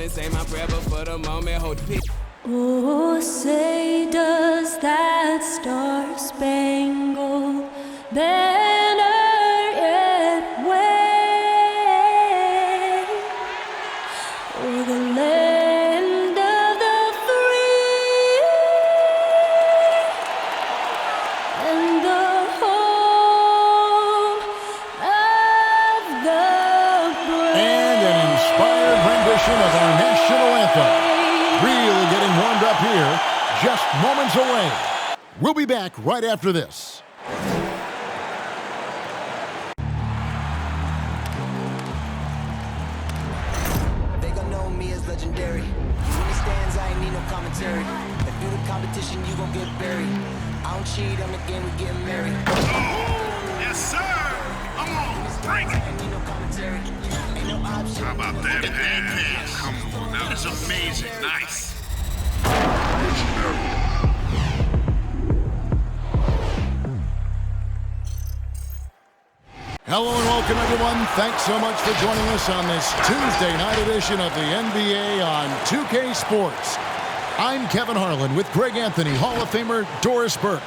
and say my prayer, but for the moment, hold the pick. Oh, say does that star-spangled banner yet wave o'er the land of the free and the home of the brave. And an inspired rendition of our national anthem. Really getting warmed up here, just moments away. We'll be back right after this. They gon' know me as legendary. When he stands, I ain't need no commentary. If you the competition, you gon' get buried. I don't cheat, I'm the game, we getting married. Yes, sir. Come on, bring it. Ain't need no commentary. Ain't no option. How about that pass? Come on, that was amazing. Nice. Hello and welcome, everyone. Thanks so much for joining us on this Tuesday night edition of the NBA on 2K Sports. I'm Kevin Harlan with Greg Anthony, Hall of Famer Doris Burke,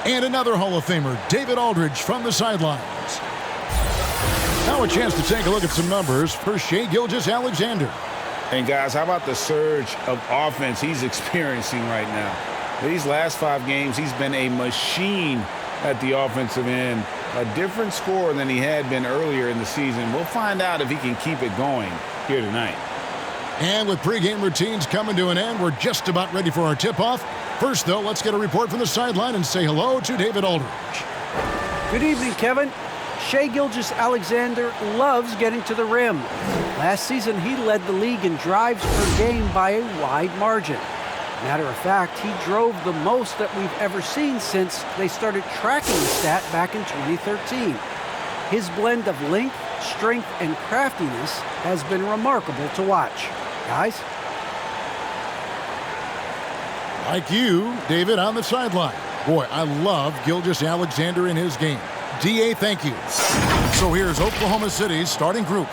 and another Hall of Famer, David Aldridge, from the sidelines. Now a chance to take a look at some numbers for Shai Gilgeous-Alexander. And guys, how about the surge of offense he's experiencing right now? These last 5 games, he's been a machine at the offensive end. A different score than he had been earlier in the season. We'll find out if he can keep it going here tonight. And with pregame routines coming to an end, we're just about ready for our tip-off. First, though, let's get a report from the sideline and say hello to David Aldridge. Good evening, Kevin. Shai Gilgeous-Alexander loves getting to the rim. Last season, he led the league in drives per game by a wide margin. Matter of fact, he drove the most that we've ever seen since they started tracking the stat back in 2013. His blend of length, strength, and craftiness has been remarkable to watch. Guys? Like you, David, on the sideline. Boy, I love Gilgeous-Alexander in his game. D.A., thank you. So here's Oklahoma City's starting group.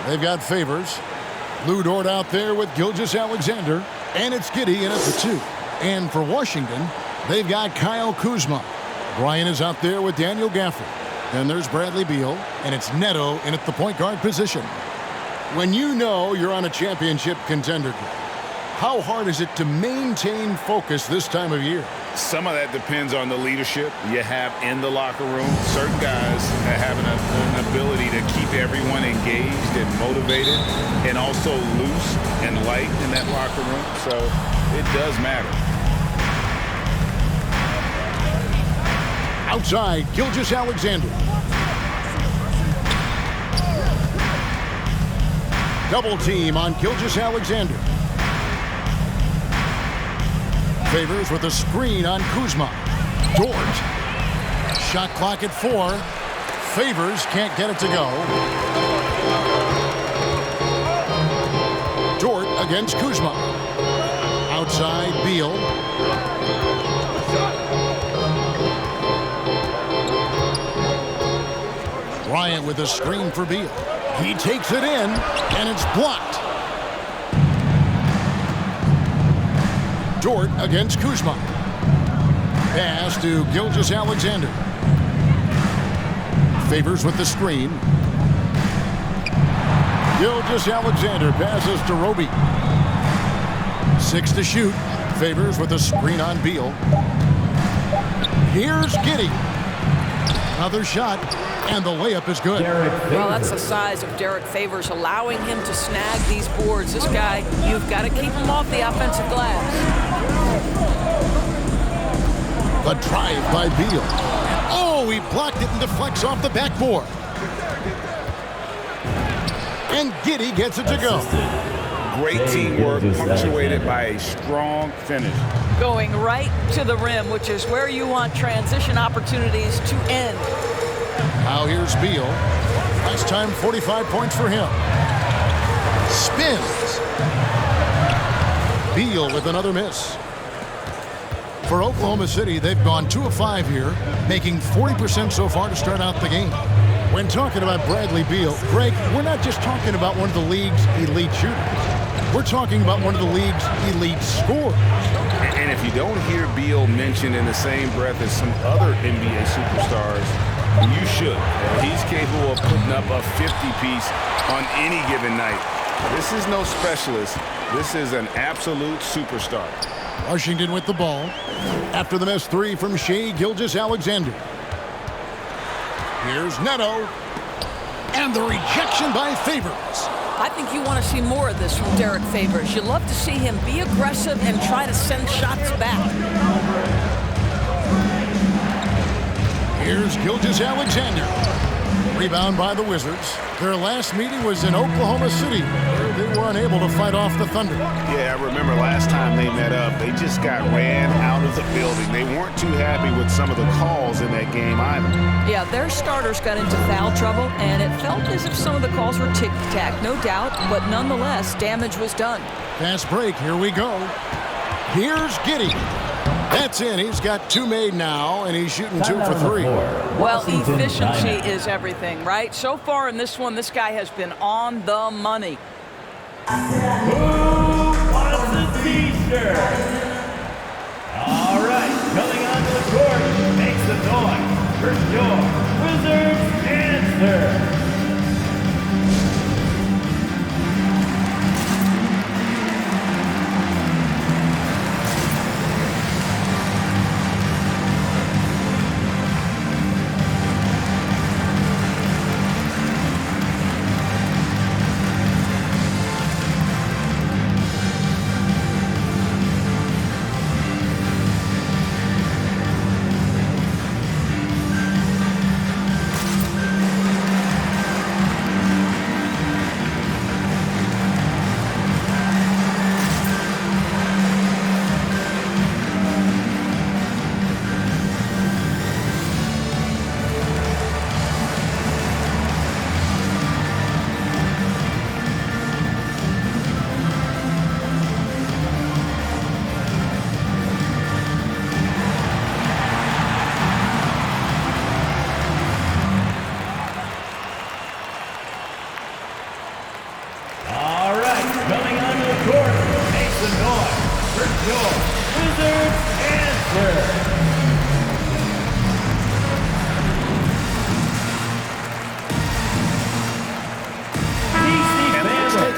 They've got Favors, Lou Dort out there with Gilgeous-Alexander, and it's Giddey in at the 2. And for Washington, they've got Kyle Kuzma. Brian is out there with Daniel Gafford. Then there's Bradley Beal, and it's Neto in at the point guard position. When you know you're on a championship contender group, how hard is it to maintain focus this time of year? Some of that depends on the leadership you have in the locker room. Certain guys have an ability to keep everyone engaged and motivated and also loose and light in that locker room. So it does matter. Outside, Gilgeous-Alexander. Double team on Gilgeous-Alexander. Favors with a screen on Kuzma. Dort. Shot clock at 4. Favors can't get it to go. Dort against Kuzma. Outside, Beal. Bryant with a screen for Beal. He takes it in, and it's blocked. Dort against Kuzma. Pass to Gilgeous-Alexander. Favors with the screen. Gilgeous-Alexander passes to Roby. 6 to shoot. Favors with a screen on Beal. Here's Giddey. Another shot, and the layup is good. Well, that's the size of Derek Favors, allowing him to snag these boards. This guy, you've got to keep him off the offensive glass. The drive by Beal. Oh, he blocked it and deflects off the backboard. And Giddey gets it to go. Great teamwork punctuated by a strong finish. Going right to the rim, which is where you want transition opportunities to end. Now here's Beal. Last time, 45 points for him. Spins. Beal with another miss. For Oklahoma City, they've gone 2 of 5 here, making 40% so far to start out the game. When talking about Bradley Beal, Greg, we're not just talking about one of the league's elite shooters. We're talking about one of the league's elite scorers. And if you don't hear Beal mentioned in the same breath as some other NBA superstars, you should. He's capable of putting up a 50-piece on any given night. This is no specialist. This is an absolute superstar. Washington with the ball after the missed three from Shai Gilgeous-Alexander. Here's Neto. And the rejection by Favors. I think you want to see more of this from Derek Favors. You love to see him be aggressive and try to send shots back. Here's Gilgeous-Alexander. Rebound by the Wizards. Their last meeting was in Oklahoma City, where they were unable to fight off the Thunder. Yeah, I remember last time they met up, they just got ran out of the building. They weren't too happy with some of the calls in that game either. Yeah, their starters got into foul trouble, and it felt as if some of the calls were tick-tack, no doubt, but nonetheless, damage was done. Fast break, here we go. Here's Giddey. That's in. He's got two made now, and he's shooting 2 for 3. Well, efficiency is everything, right? So far in this one, this guy has been on the money. Who wants a t-shirt? All right, coming onto the court, makes the noise for your Wizards answer.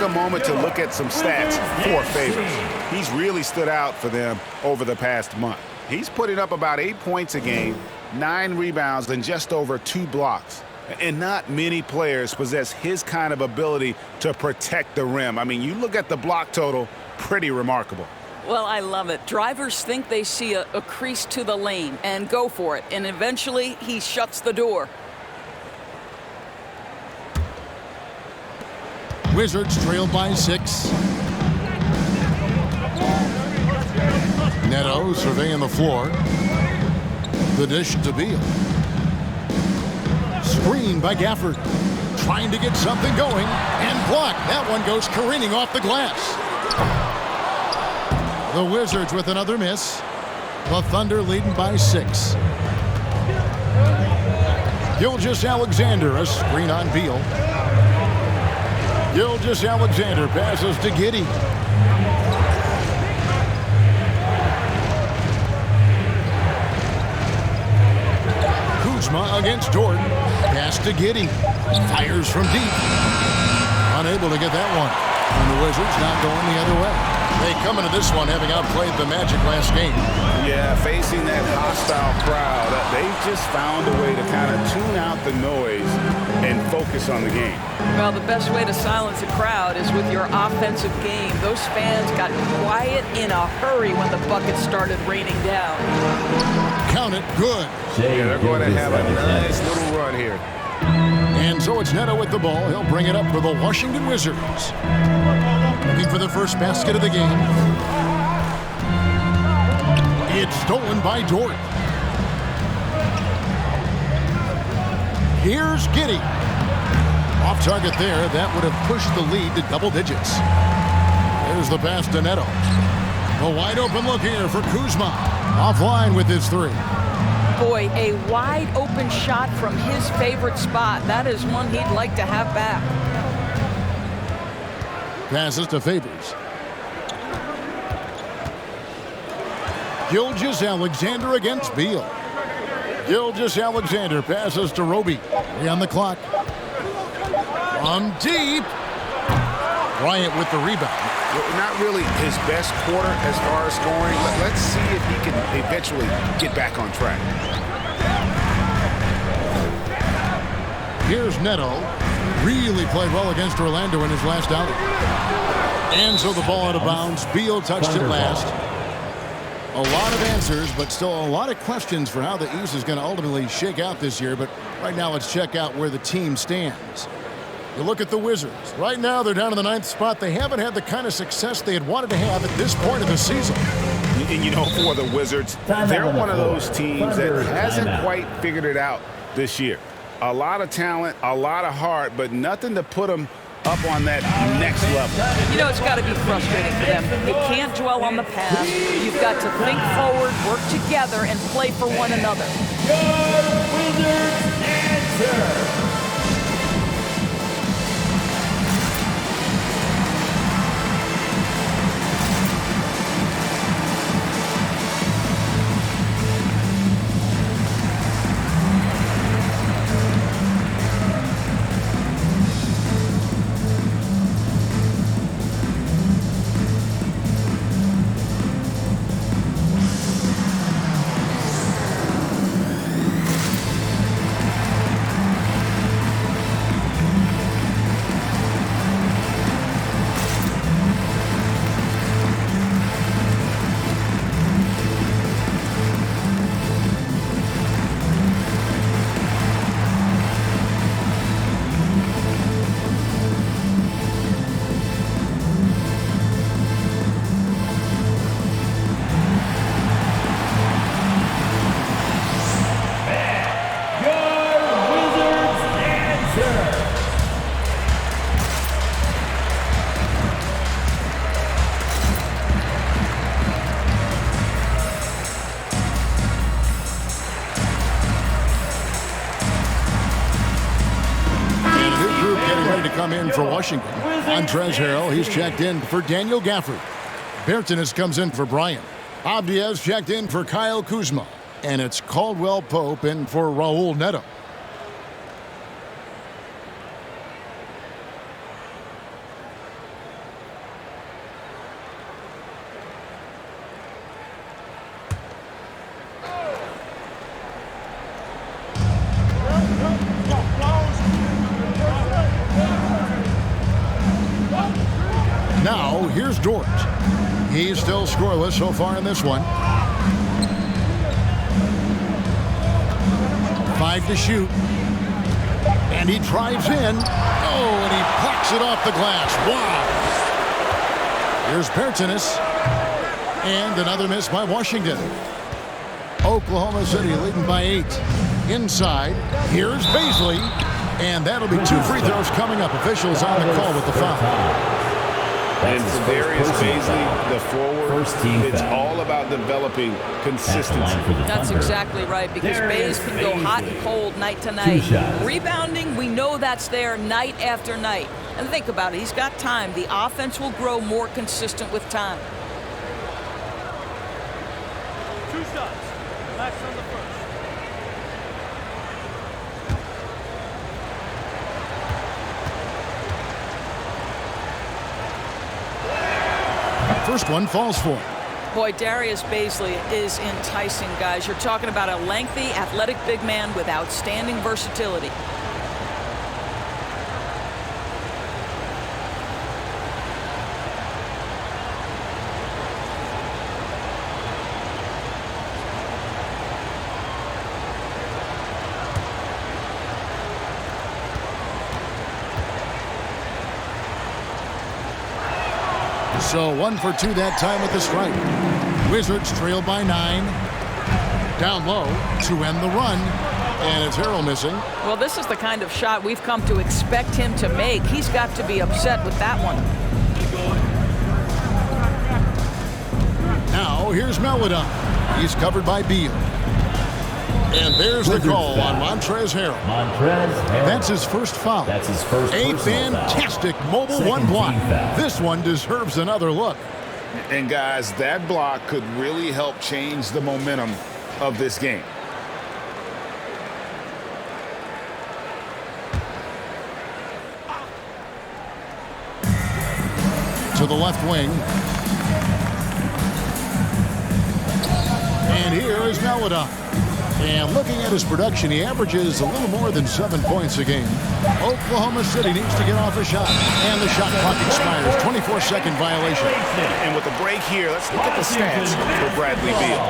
A moment to look at some stats for Favors. He's really stood out for them over the past month. He's putting up about 8 points a game, 9 rebounds, and just over 2 blocks. And not many players possess his kind of ability to protect the rim. I mean, you look at the block total, pretty remarkable. Well, I love it. Drivers think they see a crease to the lane and go for it, and eventually he shuts the door. Wizards trail by 6. Neto surveying the floor. The dish to Beal. Screen by Gafford. Trying to get something going and blocked. That one goes careening off the glass. The Wizards with another miss. The Thunder leading by 6. Gilgeous-Alexander, a screen on Beal. Gilgeous-Alexander passes to Giddey. Kuzma against Jordan. Pass to Giddey. Fires from deep. Unable to get that one. And the Wizards not going the other way. They come into this one having outplayed the Magic last game. Yeah, facing that hostile crowd, they've just found a way to kind of tune out the noise and focus on the game. Well, the best way to silence a crowd is with your offensive game. Those fans got quiet in a hurry when the buckets started raining down. Count it, good. Yeah, they're going to have a nice little run here. And so it's Neto with the ball. He'll bring it up for the Washington Wizards. Looking for the first basket of the game. It's stolen by Dort. Here's Giddey. Off target there. That would have pushed the lead to double digits. There's the pass to Neto. A wide open look here for Kuzma. Offline with his 3. Boy, a wide open shot from his favorite spot. That is one he'd like to have back. Passes to Favors. Gilgeous-Alexander against Beal. Gilgeous-Alexander passes to Roby. 3 on the clock. From deep. Bryant with the rebound. Not really his best quarter as far as scoring. Let's see if he can eventually get back on track. Here's Neto. Really played well against Orlando in his last outing. And so the ball out of bounds. Beal touched it last. A lot of answers, but still a lot of questions for how the East is going to ultimately shake out this year. But right now, let's check out where the team stands. You look at the Wizards. Right now, they're down in the 9th spot. They haven't had the kind of success they had wanted to have at this point of the season. And you know, for the Wizards, they're one of those teams that hasn't quite figured it out this year. A lot of talent, a lot of heart, but nothing to put them up on that next level. You know, it's got to be frustrating for them. You can't dwell on the past. You've got to think forward, work together, and play for one another. Your Wizards answer. Come in for Washington. Montrezl Harrell, he's checked in for Daniel Gafford. Bertanis comes in for Bryant. Abdias checked in for Kyle Kuzma. And it's Caldwell Pope in for Raul Neto. Now, here's Dort. He's still scoreless so far in this one. 5 to shoot. And he drives in. Oh, and he plucks it off the glass. Wow. Here's Bertanis. And another miss by Washington. Oklahoma City leading by 8. Inside, here's Baisley. And that'll be 2 free throws coming up. Officials on the call with the foul. And for Darius Baisley, the forward, it's all about developing consistency. That's exactly right, because Bays can go hot and cold night to night. Rebounding, we know that's there night after night. And think about it, he's got time. The offense will grow more consistent with time. 2 shots. Max on the first. First one falls for him. Boy, Darius Baisley is enticing, guys. You're talking about a lengthy, athletic big man with outstanding versatility. So 1 for 2 that time with the strike. Wizards trail by 9. Down low to end the run. And it's Harrell missing. Well, this is the kind of shot we've come to expect him to make. He's got to be upset with that one. Now here's Melodon. He's covered by Beal. And there's the call on Montrezl Harrell. That's his first foul. That's his first a fantastic mobile one block. This one deserves another look. And guys, that block could really help change the momentum of this game. To the left wing. And here is Maladon. And looking at his production, he averages a little more than 7 points a game. Oklahoma City needs to get off a shot. And the shot clock expires. 24-second violation. And with the break here, let's look at the stats for Bradley Beal.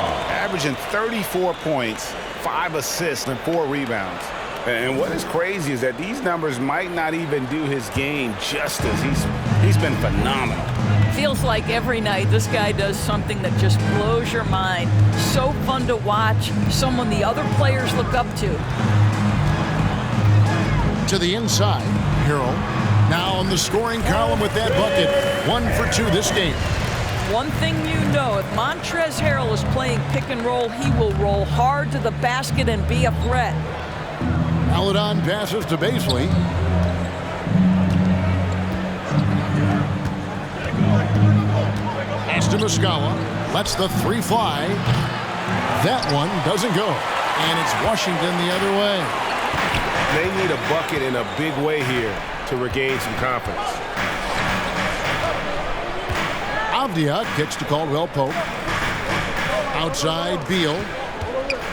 Averaging 34 points, 5 assists, and 4 rebounds. And what is crazy is that these numbers might not even do his game justice. He's been phenomenal. Feels like every night this guy does something that just blows your mind. So fun to watch, someone the other players look up to. To the inside, Harrell. Now on the scoring column with that bucket. 1 for 2 this game. One thing you know, if Montrezl Harrell is playing pick and roll, he will roll hard to the basket and be a threat. Maladon passes to Baisley. Pass to Muscala. Lets the 3 fly. That one doesn't go. And it's Washington the other way. They need a bucket in a big way here to regain some confidence. Avdia kicks to Caldwell Pope. Outside, Beal.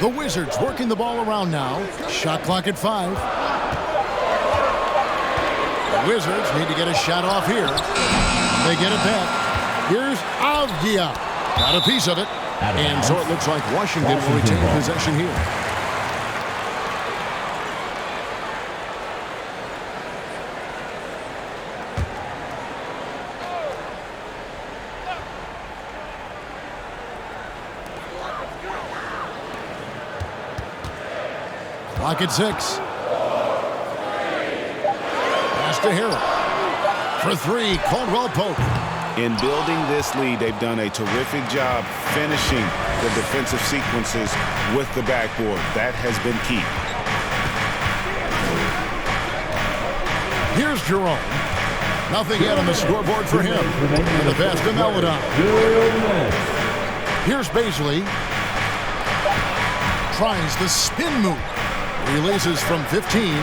The Wizards working the ball around now. Shot clock at 5. The Wizards need to get a shot off here. They get it back. Here's Avdia. Got a piece of it. And so it looks like Washington will retain possession here. Clock at 6. Pass to Harrell. For 3, Caldwell Pope. In building this lead, they've done a terrific job finishing the defensive sequences with the backboard. That has been key. Here's Jerome. Nothing yet on the scoreboard for him. And the pass to Maladon. Here's Baisley. Tries the spin move. Releases from 15.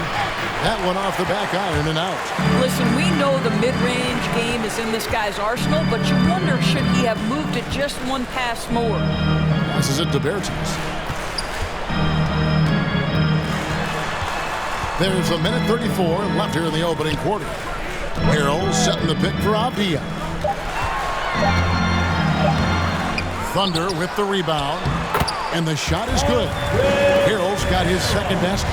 That one off the back iron and out. Listen, we know the mid-range game is in this guy's arsenal, but you wonder, should he have moved it just one pass more? Passes it to Bertans. There's a minute 34 left here in the opening quarter. Harrell setting the pick for Avdia. Thunder with the rebound. And the shot is good. Harrell's got his second best.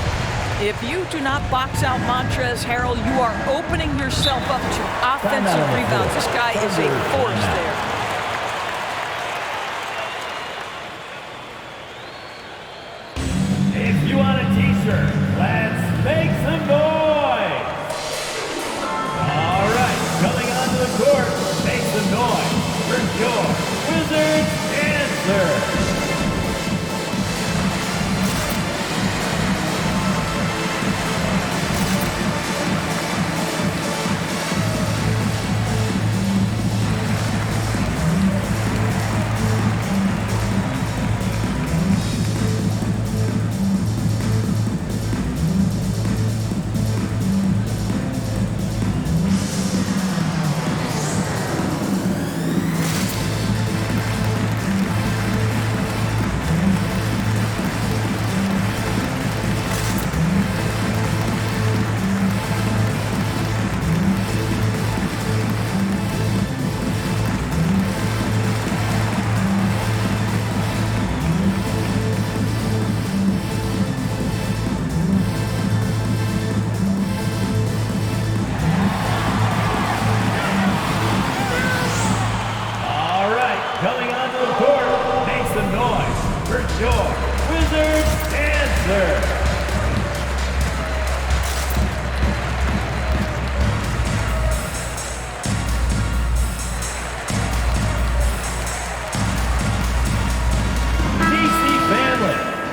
If you do not box out Montrezl Harrell, you are opening yourself up to offensive rebounds. This guy is a force there. If you want a t-shirt, let's make some noise. All right, coming onto the court, make some noise for your Wizards answer.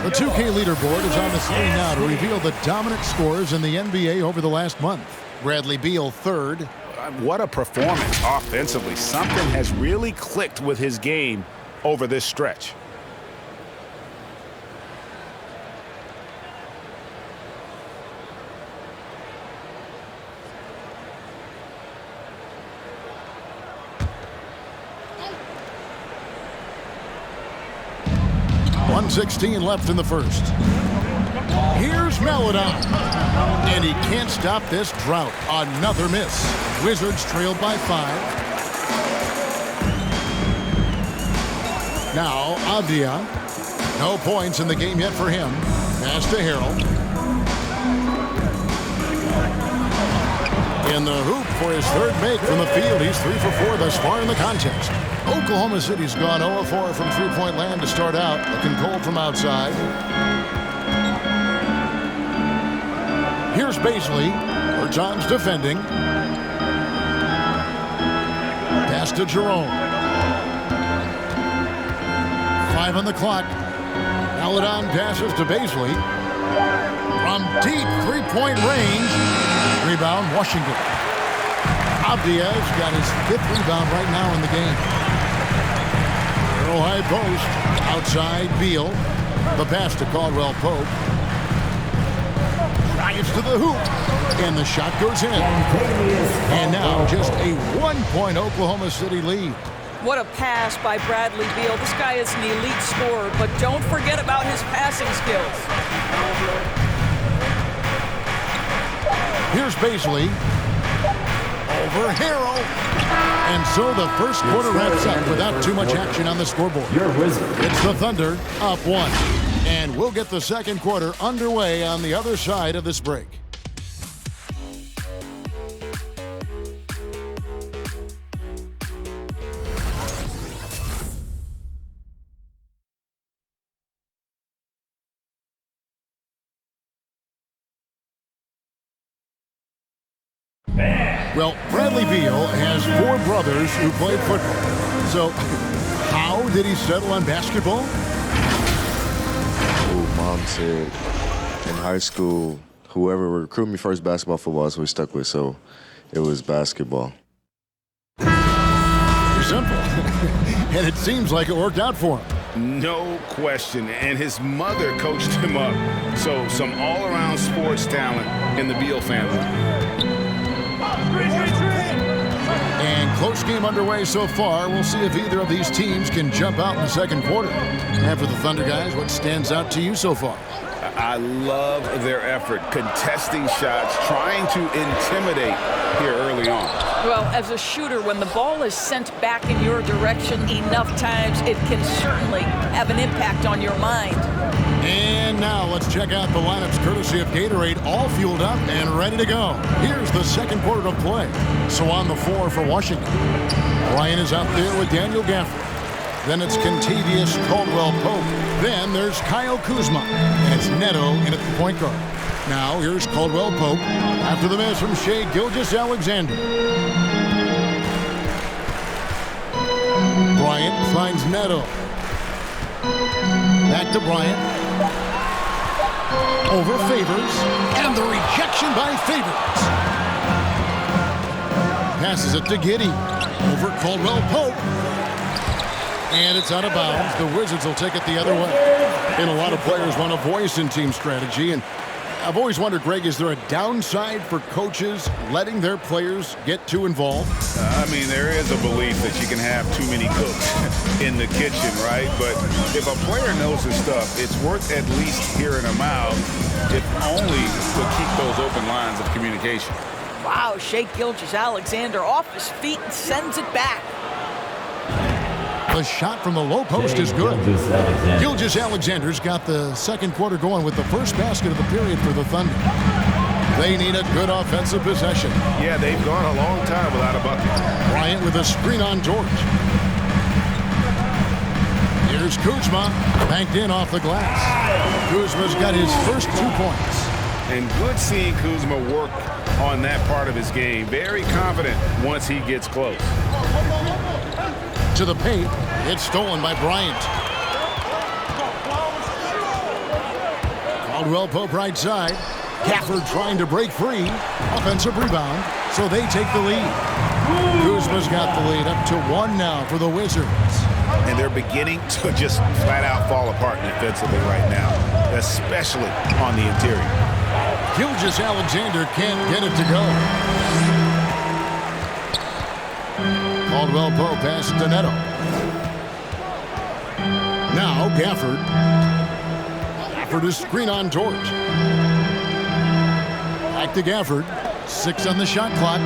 The 2K leaderboard is on the screen now to reveal the dominant scores in the NBA over the last month. Bradley Beal third. I What a performance offensively. Something has really clicked with his game over this stretch. .116 left in the first. Here's Maladon. And he can't stop this drought. Another miss. Wizards trailed by 5. Now, Avdia. No points in the game yet for him. Pass to Harrell. In the hoop for his third make from the field. He's 3 for 4 thus far in the contest. Oklahoma City's gone 0 4 from three-point land to start out. Looking cold from outside. Here's Baisley. Bertans defending. Pass to Jerome. 5 on the clock. Maladon passes to Baisley. From deep three-point range. Rebound, Washington. Abdia's got his 5th rebound right now in the game. Arrow high post. Outside, Beal. The pass to Caldwell Pope. Drives to the hoop. And the shot goes in. And now just a 1-point Oklahoma City lead. What a pass by Bradley Beal. This guy is an elite scorer, but don't forget about his passing skills. Here's Baisley. Over Harrell. And so the first quarter wraps up without too much action on the scoreboard. It's the Thunder up 1. And we'll get the second quarter underway on the other side of this break. Well, Bradley Beal has 4 brothers who played football. So, how did he settle on basketball? Oh, Mom said in high school, whoever would recruit me first, basketball, football is what we stuck with. So, it was basketball. Pretty simple. And it seems like it worked out for him. No question. And his mother coached him up. So, some all-around sports talent in the Beal family. And close game underway so far. We'll see if either of these teams can jump out in the second quarter. And for the Thunder guys, what stands out to you so far? I love their effort, contesting shots, trying to intimidate here early on. Well, as a shooter, when the ball is sent back in your direction enough times, it can certainly have an impact on your mind. And now let's check out the lineups courtesy of Gatorade, all fueled up and ready to go. Here's the second quarter of play. So on the floor for Washington, Ryan is out there with Daniel Gafford. Then it's Contavious Caldwell Pope. Then there's Kyle Kuzma. And it's Neto in at the point guard. Now here's Caldwell Pope after the miss from Shai Gilgeous-Alexander. Bryant finds Neto. Back to Bryant. Over Favors. And the rejection by Favors. Passes it to Giddey. Over Caldwell Pope. And it's out of bounds. The Wizards will take it the other way. And a lot of players want a voice in team strategy. And I've always wondered, Greg, is there a downside for coaches letting their players get too involved? I mean, there is a belief that you can have too many cooks in the kitchen, right? But if a player knows his stuff, it's worth at least hearing him out, if only to keep those open lines of communication. Wow, Shai Gilgeous-Alexander off his feet and sends it back. The shot from the low post is good. Gilgeous-Alexander's got the second quarter going with the first basket of the period for the Thunder. They need a good offensive possession. Yeah, they've gone a long time without a bucket. Bryant with a screen on George. Here's Kuzma, banked in off the glass. Kuzma's got his first 2 points. And good seeing Kuzma work on that part of his game. Very confident once he gets close. To the paint, it's stolen by Bryant. Caldwell Pope right side. Gafford trying to break free. Offensive rebound, so they take the lead. Kuzma's got the lead up to 1 now for the Wizards. And they're beginning to just flat out fall apart defensively right now, especially on the interior. Gilgeous-Alexander can't get it to go. Caldwell-Pope passes to Neto. Now Gafford. Gafford is screen on George. Back to Gafford. 6 on the shot clock.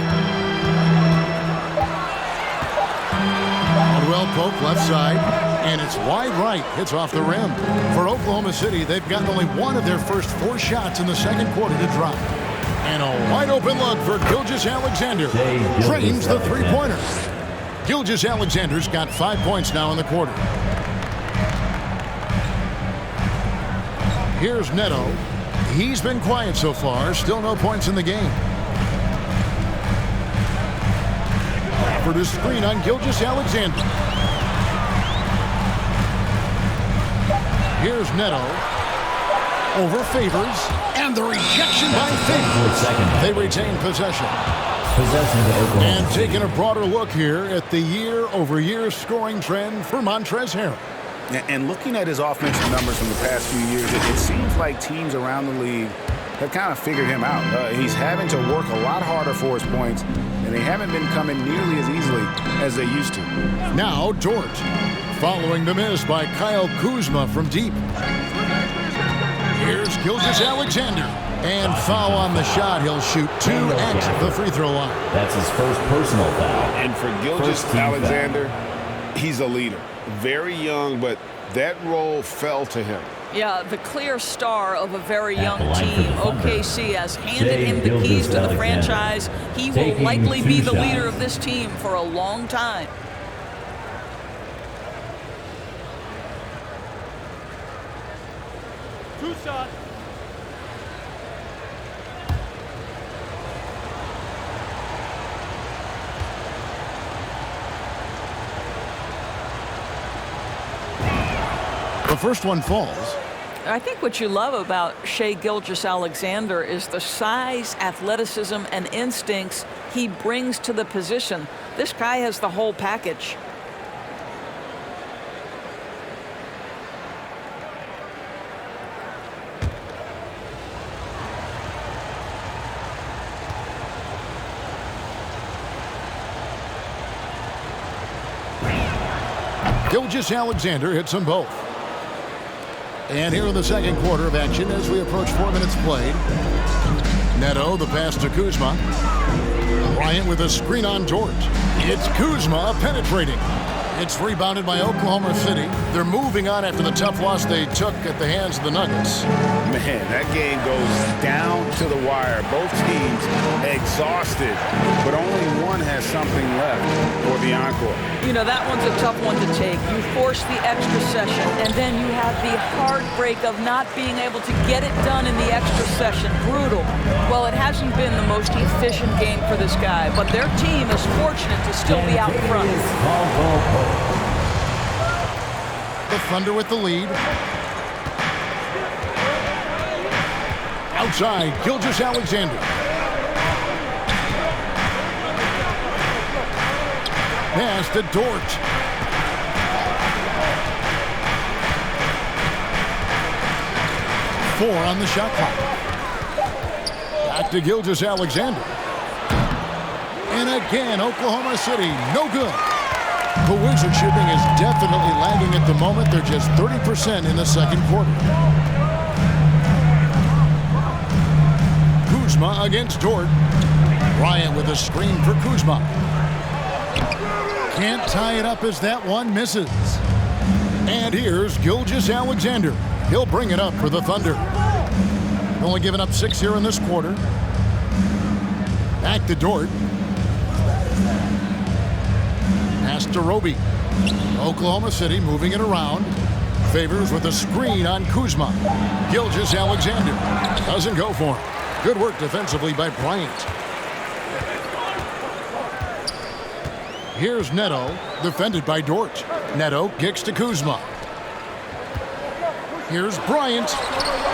Caldwell-Pope left side, and it's wide right. Hits off the rim. For Oklahoma City, they've gotten only 1 of their first 4 shots in the second quarter to drop. And a wide open look for Gilgeous-Alexander. Drains the three-pointer. Gilgeous-Alexander's got 5 points now in the quarter. Here's Neto. He's been quiet so far. Still no points in the game. For the screen on Gilgeous-Alexander. Here's Neto. Over Favors. And the rejection by Favors. They retain possession. And taking a broader look here at the year-over-year scoring trend for Montrezl Harrell. And looking at his offensive numbers from the past few years, it seems like teams around the league have kind of figured him out. He's having to work a lot harder for his points, and they haven't been coming nearly as easily as they used to. Now George, following the miss by Kyle Kuzma from deep. Here's Gilgeous-Alexander. And foul on the shot. He'll shoot 2 at the free throw line. That's his first personal foul. And for Gilgeous-Alexander, he's a leader. Very young, but that role fell to him. Yeah, the clear star of a very young team. OKC has handed him the keys to the franchise. He will likely be the leader of this team for a long time. Two shots. The first one falls. I think what you love about Shai Gilgeous-Alexander is the size, athleticism, and instincts he brings to the position. This guy has the whole package. Gilgeous-Alexander hits them both. And here in the second quarter of action as we approach 4 minutes played. Neto, the pass to Kuzma. Bryant with a screen on George. It's Kuzma penetrating. It's rebounded by Oklahoma City. They're moving on after the tough loss they took at the hands of the Nuggets. Man, that game goes down to the wire. Both teams exhausted, but only one has something left for the encore. You know, that one's a tough one to take. You force the extra session, and then you have the heartbreak of not being able to get it done in the extra session. Brutal. Well, it hasn't been the most efficient game for this guy, but their team is fortunate to still be out front. The Thunder with the lead. Outside, Gilgeous-Alexander. Pass to Dort. Four on the shot clock. Back to Gilgeous-Alexander. And again, Oklahoma City, no good. The Wizards shooting is definitely lagging at the moment. They're just 30% in the second quarter. Kuzma against Dort. Bryant with a screen for Kuzma. Can't tie it up as that one misses. And here's Gilgeous-Alexander. He'll bring it up for the Thunder. Only giving up 6 here in this quarter. Back to Dort. Pass to Roby. Oklahoma City moving it around. Favors with a screen on Kuzma. Gilgeous-Alexander doesn't go for him. Good work defensively by Bryant. Here's Neto, defended by Dort. Neto kicks to Kuzma. Here's Bryant,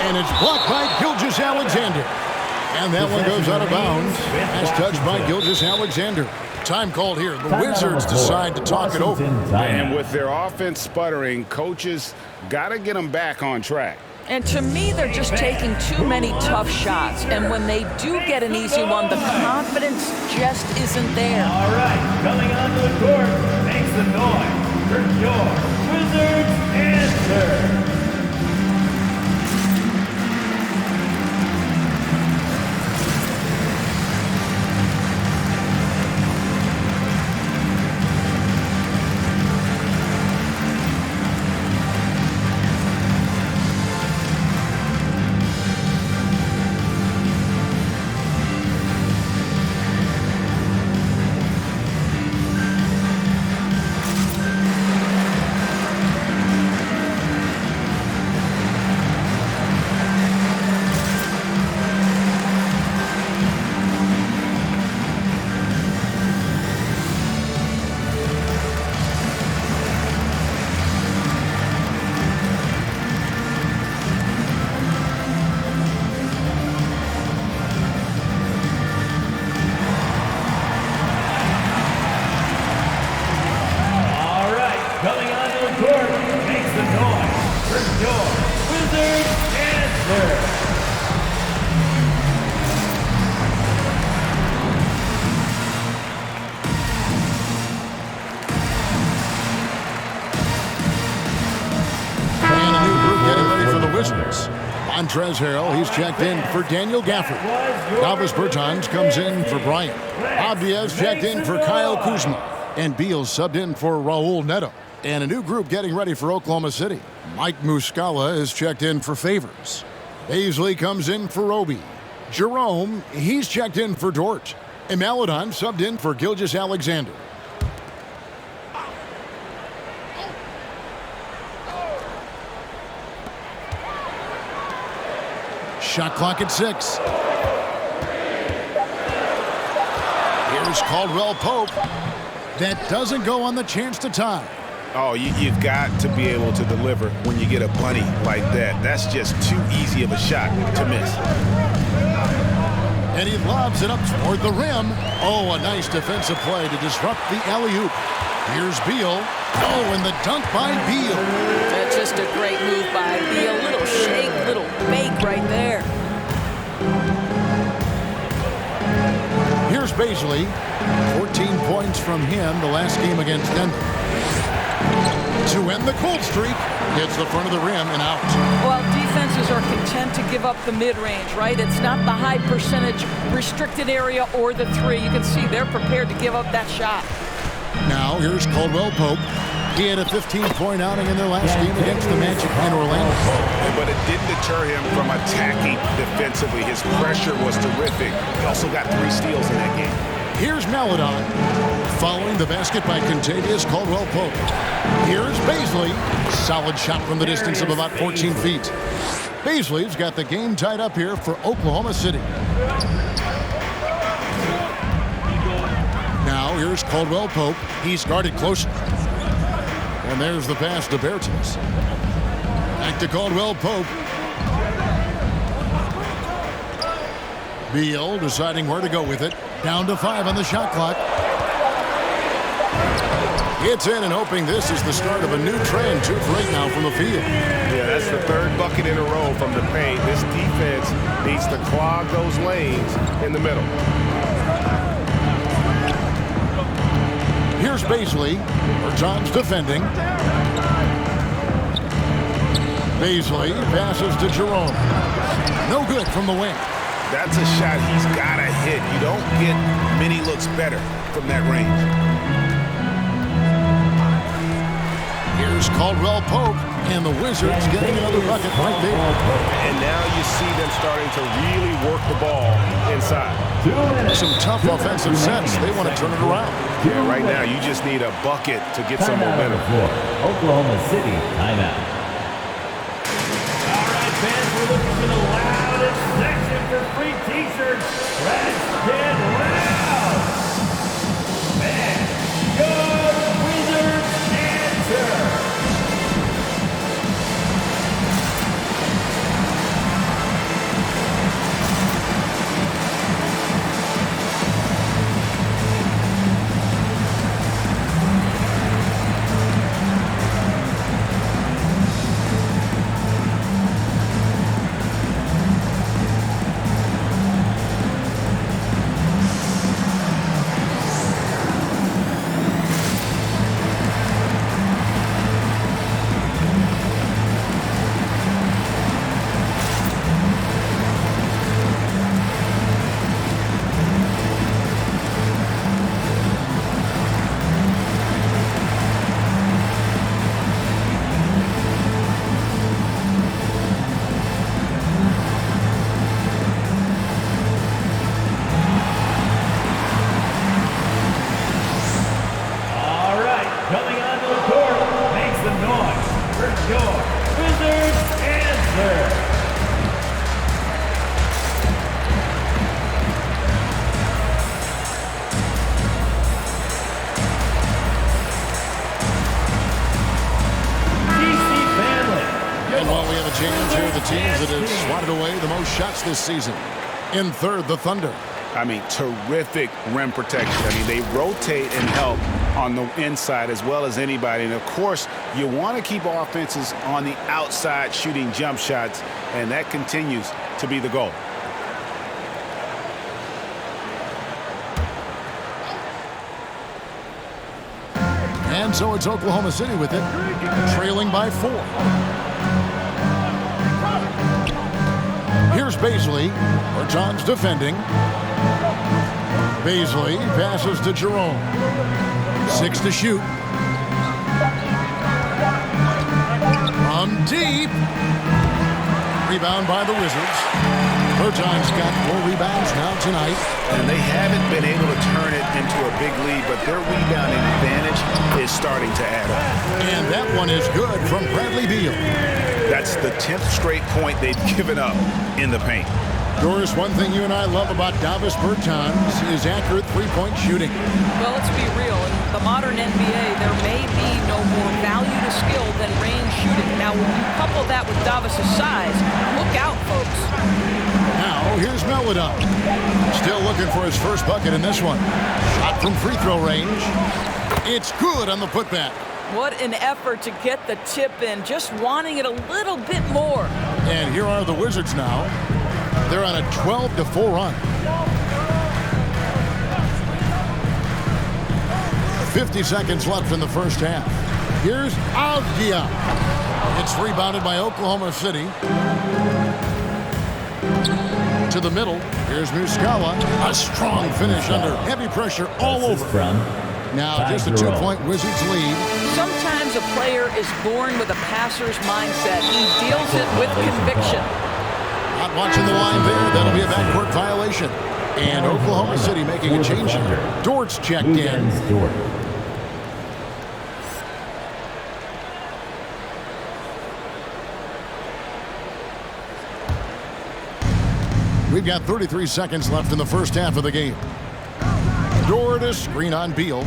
and it's blocked by Gilgeous-Alexander. And that one goes out of bounds as touched by Gilgeous-Alexander. Time called here. The Wizards decide to talk it over. And with their offense sputtering, coaches got to get them back on track. And to me, they're just taking too many tough shots. And when they do get an easy one, the confidence just isn't there. All right, coming onto the court, makes the noise for your Wizards answer. Montrezl Harrell, he's checked in for Daniel Gafford. Davis Bertans comes in for Bryant. Abdias checked in for Kyle Kuzma. And Beal subbed in for Raul Neto. And a new group getting ready for Oklahoma City. Mike Muscala is checked in for Favors. Baisley comes in for Roby. Jerome, he's checked in for Dort. And Maladon subbed in for Gilgeous-Alexander. Shot clock at 6. Here's Caldwell Pope. That doesn't go on the chance to tie. Oh, you've got to be able to deliver when you get a bunny like that. That's just too easy of a shot to miss. And he lobs it up toward the rim. Oh, a nice defensive play to disrupt the alley-oop. Here's Beal. Oh, and the dunk by Beal. That's just a great move by Beal. Little shake, little bake right there. Here's Baisley. 14 points from him the last game against Denver. To end the cold streak, hits the front of the rim and out. Well, defenses are content to give up the mid-range, right? It's not the high percentage restricted area or the three. You can see they're prepared to give up that shot. Now, here's Caldwell Pope. He had a 15-point outing in their last game against the Magic in Orlando. But it didn't deter him from attacking defensively. His pressure was terrific. He also got 3 steals in that game. Here's Maladon. Following the basket by Contavious Caldwell-Pope. Here's Baisley. Solid shot from the distance of about 14 feet. Baisley's got the game tied up here for Oklahoma City. Now here's Caldwell-Pope. He's guarded closely. And there's the pass to Bertans. Back to Caldwell-Pope. Beal deciding where to go with it. Down to 5 on the shot clock. Gets in and hoping this is the start of a new trend. 2 for 8 now from the field. Yeah, that's the 3rd bucket in a row from the paint. This defense needs to clog those lanes in the middle. Here's Baisley. Bertans defending. Baisley passes to Jerome. No good from the wing. That's a shot he's got to hit. You don't get many looks better from that range. Here's Caldwell-Pope, and the Wizards getting another bucket right there. And now you see them starting to really work the ball inside. Some tough offensive sets. They want to turn it around. Yeah, right now you just need a bucket to get some momentum. Oklahoma City timeout. All right, fans, we're looking for the loudest section for free T-shirts. Let's get loud. Man, go Wizards answer. chance here are the teams that have swatted away the most shots this season. In third, the Thunder. I mean, terrific rim protection. I mean, they rotate and help on the inside as well as anybody. And, of course, you want to keep offenses on the outside shooting jump shots, and that continues to be the goal. And so it's Oklahoma City with it, trailing by 4. Here's Baisley. Bertans defending. Baisley passes to Jerome. 6 to shoot. From deep. Rebound by the Wizards. Bertans got 4 rebounds now tonight. And they haven't been able to turn it into a big lead, but their rebounding advantage is starting to add up. And that one is good from Bradley Beal. That's the 10th straight point they've given up in the paint. Doris, one thing you and I love about Davis Bertans is accurate three-point shooting. Well, let's be real. In the modern NBA, there may be no more value to skill than range shooting. Now, when you couple that with Davis's size, look out, folks. Now, here's Melodon. Still looking for his first bucket in this one. Shot from free throw range. It's good on the putback. What an effort to get the tip in, just wanting it a little bit more. And here are the Wizards now. They're on a 12-4 run. 50 seconds left in the first half. Here's Avdia. It's rebounded by Oklahoma City. To the middle. Here's Muscala. A strong finish under heavy pressure all over. Now just a 2-point Wizards lead. Sometimes a player is born with a passer's mindset. He deals it with conviction. Not watching the line there. That'll be a backcourt violation. And Oklahoma City making a change here. Dort's checked in. We've got 33 seconds left in the first half of the game. Dort to screen on Beal.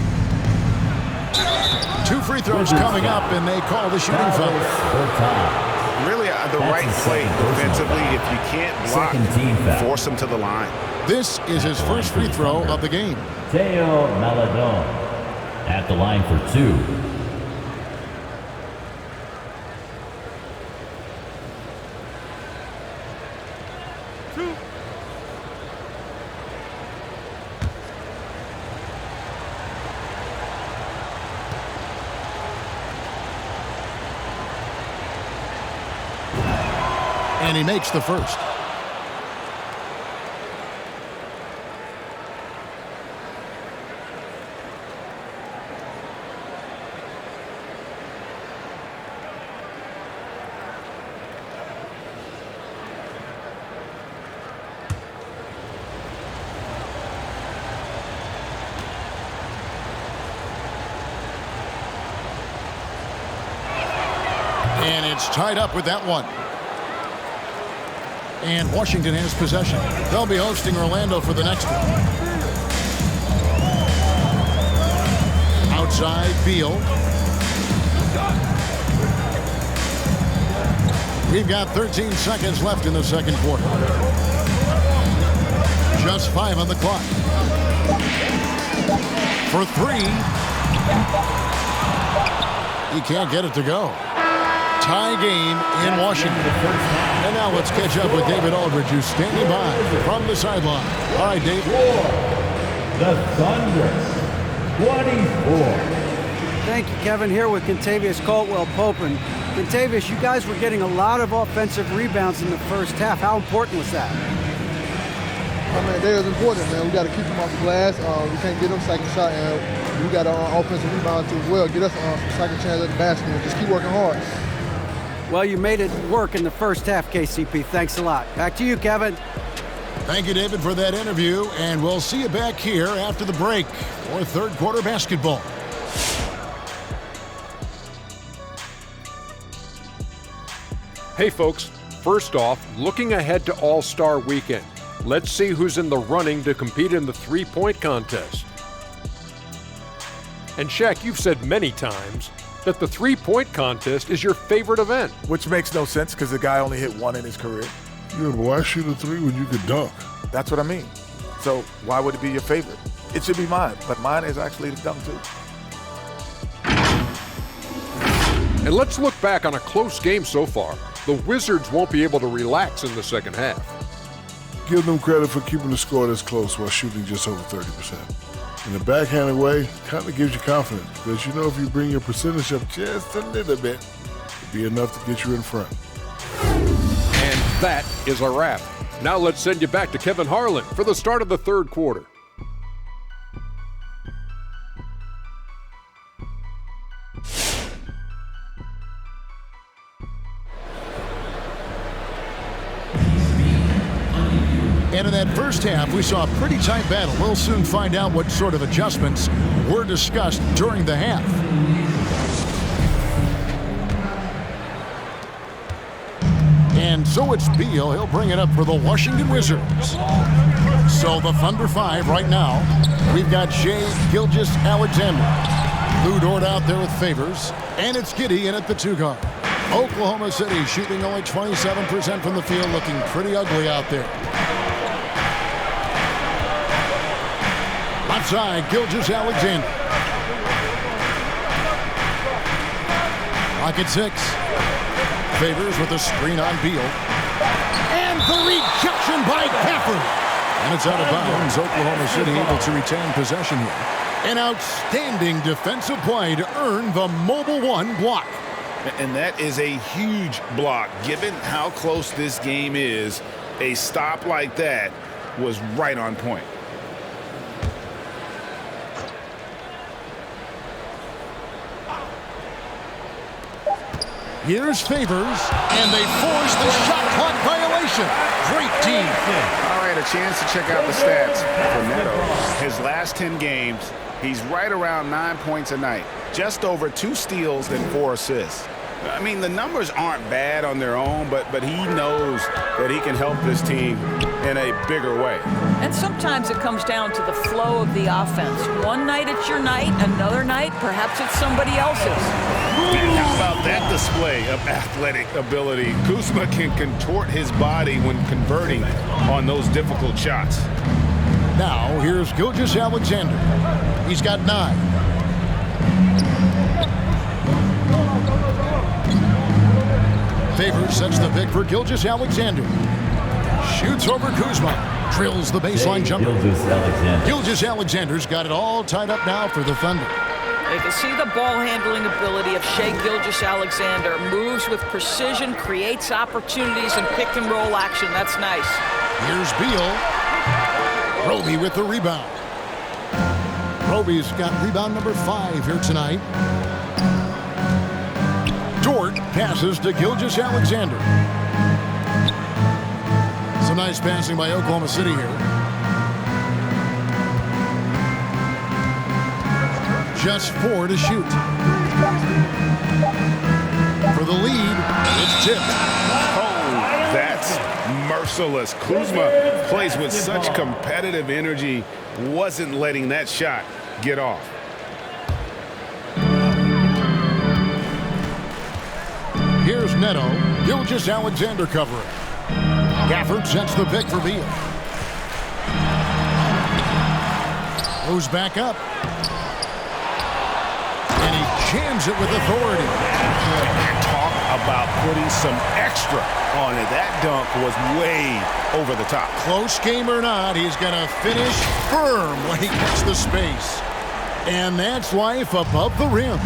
2 free throws coming up, and they call the shooting foul. Really the right play defensively. If you can't block, force him to the line. This is his first free throw of the game. Teo Maladon at the line for 2. And he makes the first. And it's tied up with that one. And Washington has possession. They'll be hosting Orlando for the next one. Outside, Beal. We've got 13 seconds left in the second quarter. Just 5 on the clock. For 3. He can't get it to go. Tie game in Washington. And now let's catch up with David Aldridge, who's standing by from the sideline. All right, Dave. The Thunder, 24. Thank you, Kevin. Here with Contavious Caldwell-Pope. And Contavious, you guys were getting a lot of offensive rebounds in the first half. How important was that? I mean, they was important, man. We got to keep them off the glass. We can't get them second shot, and we got offensive rebound too as well. Get us some second chance at the basket and just keep working hard. Well, you made it work in the first half, KCP. Thanks a lot. Back to you, Kevin. Thank you, David, for that interview, and we'll see you back here after the break for third quarter basketball. Hey, folks. First off, looking ahead to All-Star Weekend. Let's see who's in the running to compete in the three-point contest. And Shaq, you've said many times, that the three-point contest is your favorite event. Which makes no sense because the guy only hit one in his career. Yeah, but why shoot a three when you could dunk? That's what I mean. So why would it be your favorite? It should be mine, but mine is actually the dunk too. And let's look back on a close game so far. The Wizards won't be able to relax in the second half. Give them credit for keeping the score this close while shooting just over 30%. In a backhanded way, kind of gives you confidence because you know if you bring your percentage up just a little bit, it'll be enough to get you in front. And that is a wrap. Now let's send you back to Kevin Harlan for the start of the third quarter. And in that first half, we saw a pretty tight battle. We'll soon find out what sort of adjustments were discussed during the half. And so it's Beal. He'll bring it up for the Washington Wizards. So the Thunder 5 right now. We've got Shai Gilgeous-Alexander. Lou Dort out there with Favors. And it's Giddey in at the 2 guard. Oklahoma City shooting only 27% from the field, looking pretty ugly out there. Left side, Gilgeous-Alexander. Lock at 6. Favors with a screen on Beal. And the rejection by Gafford. And it's out of bounds. Oklahoma City able to retain possession here. An outstanding defensive play to earn the Mobile One block. And that is a huge block. Given how close this game is, a stop like that was right on point. Here's Favors, and they force the shot clock violation. Great team. All right, a chance to check out the stats for Neto. His last 10 games, he's right around 9 points a night. Just over 2 steals and 4 assists. I mean, the numbers aren't bad on their own, but he knows that he can help this team in a bigger way. And sometimes it comes down to the flow of the offense. One night it's your night, another night perhaps it's somebody else's. How about that display of athletic ability? Kuzma can contort his body when converting on those difficult shots. Now, here's Gilgeous-Alexander. He's got 9. Favors sets the pick for Gilgeous-Alexander. Shoots over Kuzma. Drills the baseline jumper. Gilgeous-Alexander's got it all tied up now for the Thunder. You can see the ball handling ability of Shai Gilgeous-Alexander. Moves with precision, creates opportunities in pick and roll action. That's nice. Here's Beal. Roby with the rebound. Roby's got rebound number 5 here tonight. Dort passes to Gilgeous-Alexander. Some nice passing by Oklahoma City here. Just 4 to shoot. For the lead, it's tipped. Oh, that's merciless. Kuzma plays with such competitive energy, wasn't letting that shot get off. Here's Neto. Gilgeous-Alexander covering. Gafford sets the pick for Beal. Goes back up. And he jams it with authority. Talk about putting some extra on it. That dunk was way over the top. Close game or not, he's going to finish firm when he gets the space. And that's life above the rim.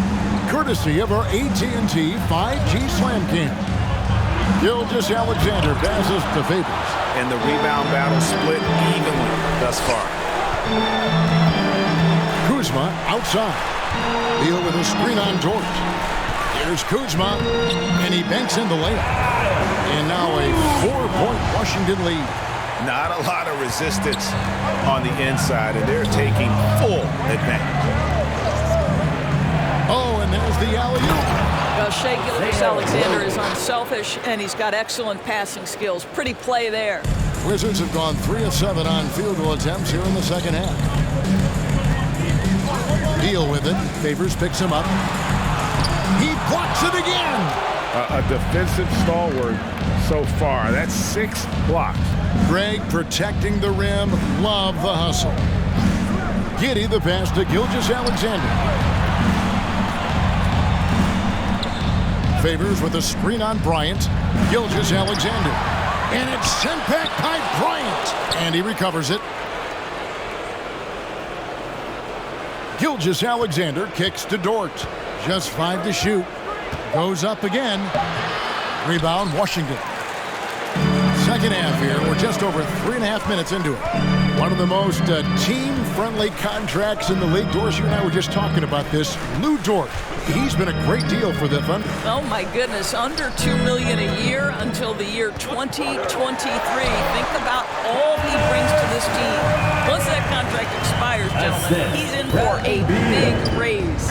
Courtesy of our AT&T 5G Slam Cam. Gilgeous-Alexander passes to Favors. And the rebound battle split evenly thus far. Kuzma outside. Beal with a screen on Dort. Here's Kuzma, and he banks in the layup. And now a 4-point Washington lead. Not a lot of resistance on the inside, and they're taking full advantage. Oh, and there's the alley-oop. Well, Shai Gilgeous-Alexander is unselfish, and he's got excellent passing skills. Pretty play there. Wizards have gone 3 of 7 on field goal attempts here in the second half. Deal with it. Favors picks him up. He blocks it again. A defensive stalwart so far. That's 6 blocks. Greg protecting the rim. Love the hustle. Giddey the pass to Gilgeous-Alexander. Favors with a screen on Bryant. Gilgeous-Alexander. And it's sent back by Bryant. And he recovers it. Gilgeous-Alexander kicks to Dort. Just 5 to shoot. Goes up again. Rebound, Washington. Second half here. We're just over 3.5 minutes into it. One of the most team-friendly contracts in the league. Dorsey and I were just talking about this. Lou Dort. He's been a great deal for the Thunder. Oh, my goodness. Under $2 million a year until the year 2023. Think about all he brings to this team. Once that contract expires, gentlemen, he's in for a big raise.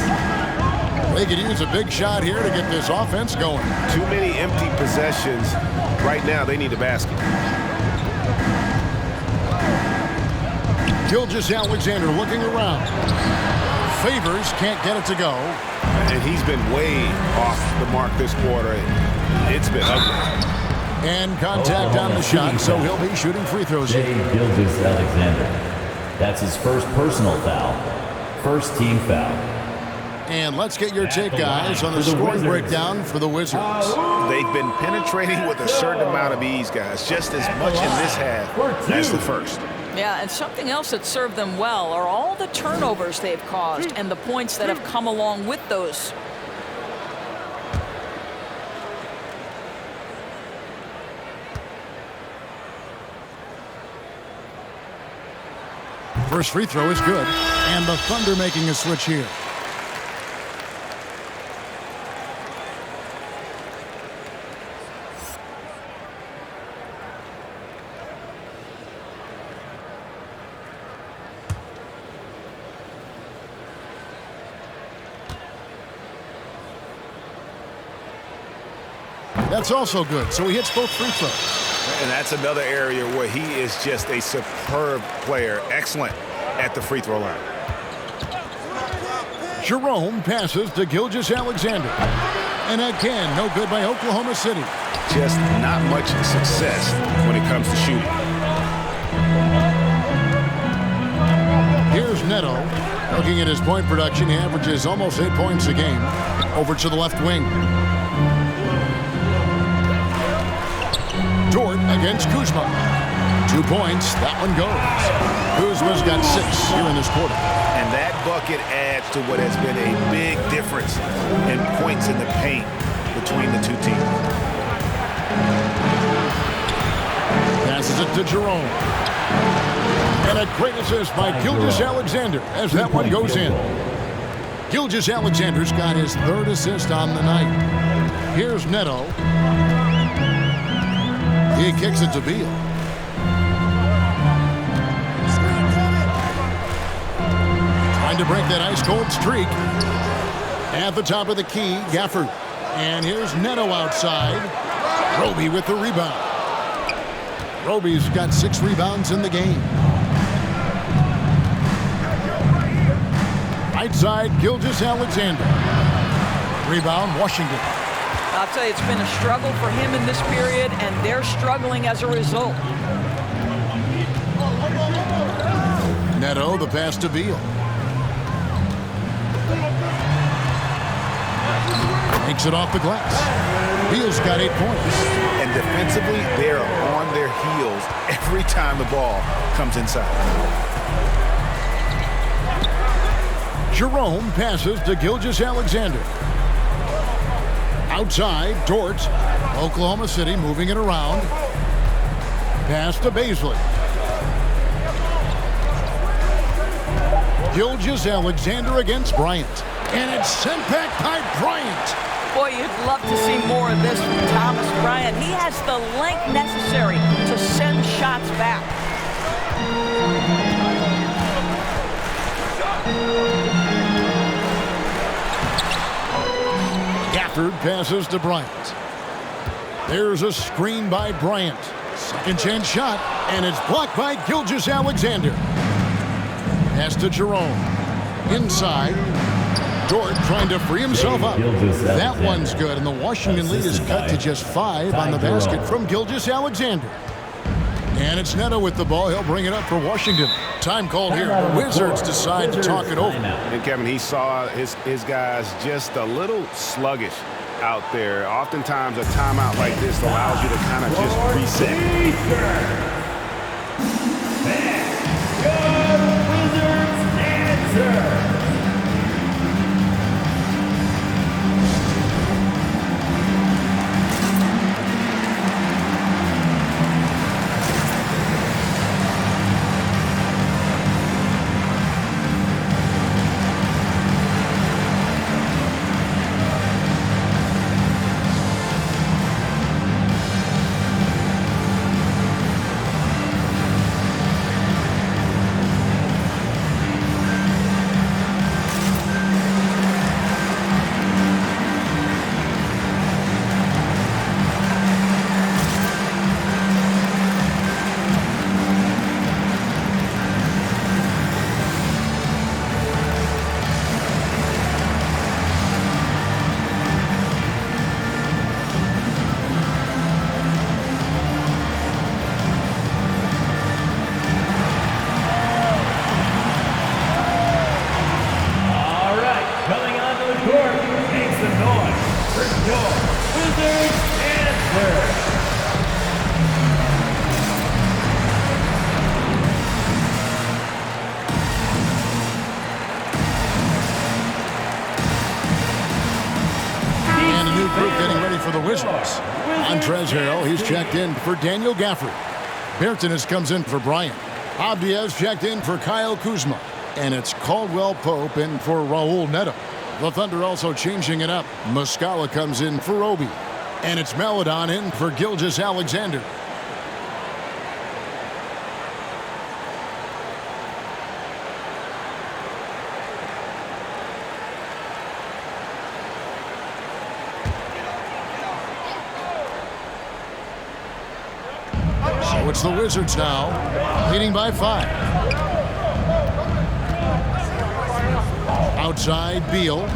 They could use a big shot here to get this offense going. Too many empty possessions. Right now, they need a basket. Gilgeous-Alexander looking around. Favors can't get it to go. And he's been way off the mark this quarter. It's been ugly. And contact on the shot, so he'll be shooting free throws here. Gilgeous-Alexander. That's his first personal foul. First team foul. And let's get your take, guys, on the scoring breakdown for the Wizards. They've been penetrating with a certain amount of ease, guys, just as much in this half as the first. Yeah, and something else that served them well are all the turnovers they've caused and the points that have come along with those. First free throw is good, and the Thunder making a switch here. That's also good, so he hits both free throws. And that's another area where he is just a superb player. Excellent at the free throw line. Jerome passes to Gilgeous-Alexander. And again, no good by Oklahoma City. Just not much success when it comes to shooting. Here's Neto. Looking at his point production, he averages almost 8 points a game. Over to the left wing. Dort against Kuzma. 2 points. That one goes. Kuzma's got 6 here in this quarter. And that bucket adds to what has been a big difference in points in the paint between the two teams. Passes it to Jerome. And a great assist by Gilgeous-Alexander as that one goes in. Gilgeous-Alexander's got his 3rd assist on the night. Here's Neto. He kicks it to Beal. Trying to break that ice-cold streak. At the top of the key, Gafford. And here's Neto outside. Roby with the rebound. Roby's got 6 rebounds in the game. Right side, Gilgeous-Alexander. Rebound, Washington. I'll tell you, it's been a struggle for him in this period, and they're struggling as a result. Neto, the pass to Beal. Takes it off the glass. Beal's got 8 points. And defensively, they're on their heels every time the ball comes inside. Jerome passes to Gilgeous-Alexander. Outside, Dort. Oklahoma City moving it around. Pass to Baisley. Gilgeous-Alexander against Bryant. And it's sent back by Bryant. Boy, you'd love to see more of this from Thomas Bryant. He has the length necessary to send shots back. Gafford passes to Bryant. There's a screen by Bryant. Second chance shot, and it's blocked by Gilgeous-Alexander. Pass to Jerome. Inside. Dort trying to free himself up. That one's good, and the Washington lead is cut to just 5 on the basket from Gilgeous-Alexander. And it's Neto with the ball. He'll bring it up for Washington. Time called here. The Wizards decide to talk it over. And Kevin, he saw his guys just a little sluggish out there. Oftentimes a timeout like this allows you to kind of just reset. Wizards answer. He's checked in for Daniel Gafford. Bertans comes in for Bryant. Abdias checked in for Kyle Kuzma. And it's Caldwell Pope in for Raul Neto. The Thunder also changing it up. Muscala comes in for Obi. And it's Maledon in for Gilgeous-Alexander. It's the Wizards now, leading by 5. Outside, Beal.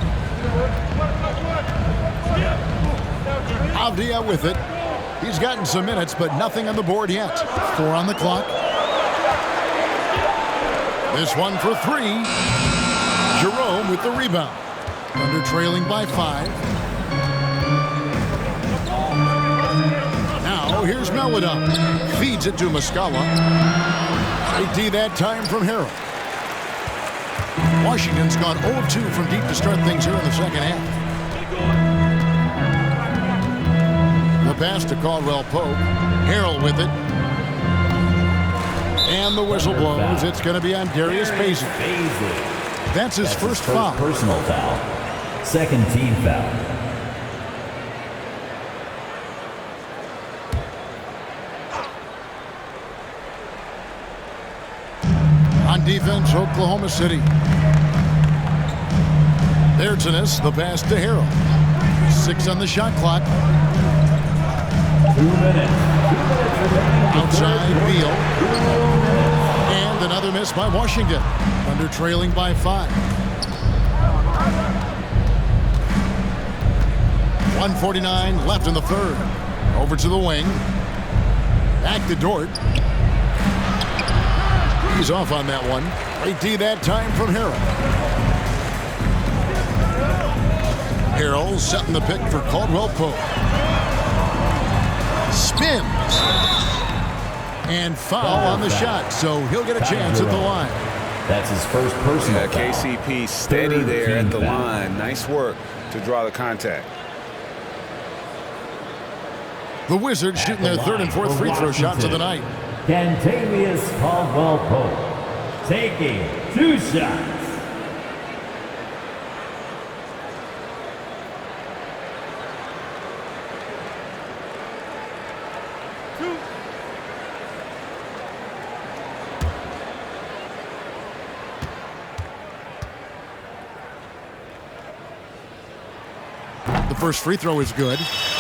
Avdia with it. He's gotten some minutes, but nothing on the board yet. 4 on the clock. This one for 3. Jerome with the rebound. Thunder trailing by 5. Here's Maledon. Feeds it to Muscala. Great D that time from Harrell. Washington's gone 0 of 2 from deep to start things here in the second half. The pass to Caldwell Pope. Harrell with it. And the whistle blows. It's going to be on Darius Bazley. That's his first foul. Personal foul. Second team foul. On defense, Oklahoma City. Bertans, the pass to Harrell. 6 on the shot clock. 2 minutes. Outside, Beal. And another miss by Washington. Under trailing by 5. 1:49 left in the third. Over to the wing. Back to Dort. He's off on that one. Great D that time from Harrell. Harrell setting the pick for Caldwell Pope. Spins. And foul on the shot, so he'll get a chance at the line. That's his first personal foul. KCP steady there at the line. Nice work to draw the contact. The Wizards shooting their third and fourth free throw shots of the night. Cantavius Caldwell Pope taking 2 shots. The first free throw is good.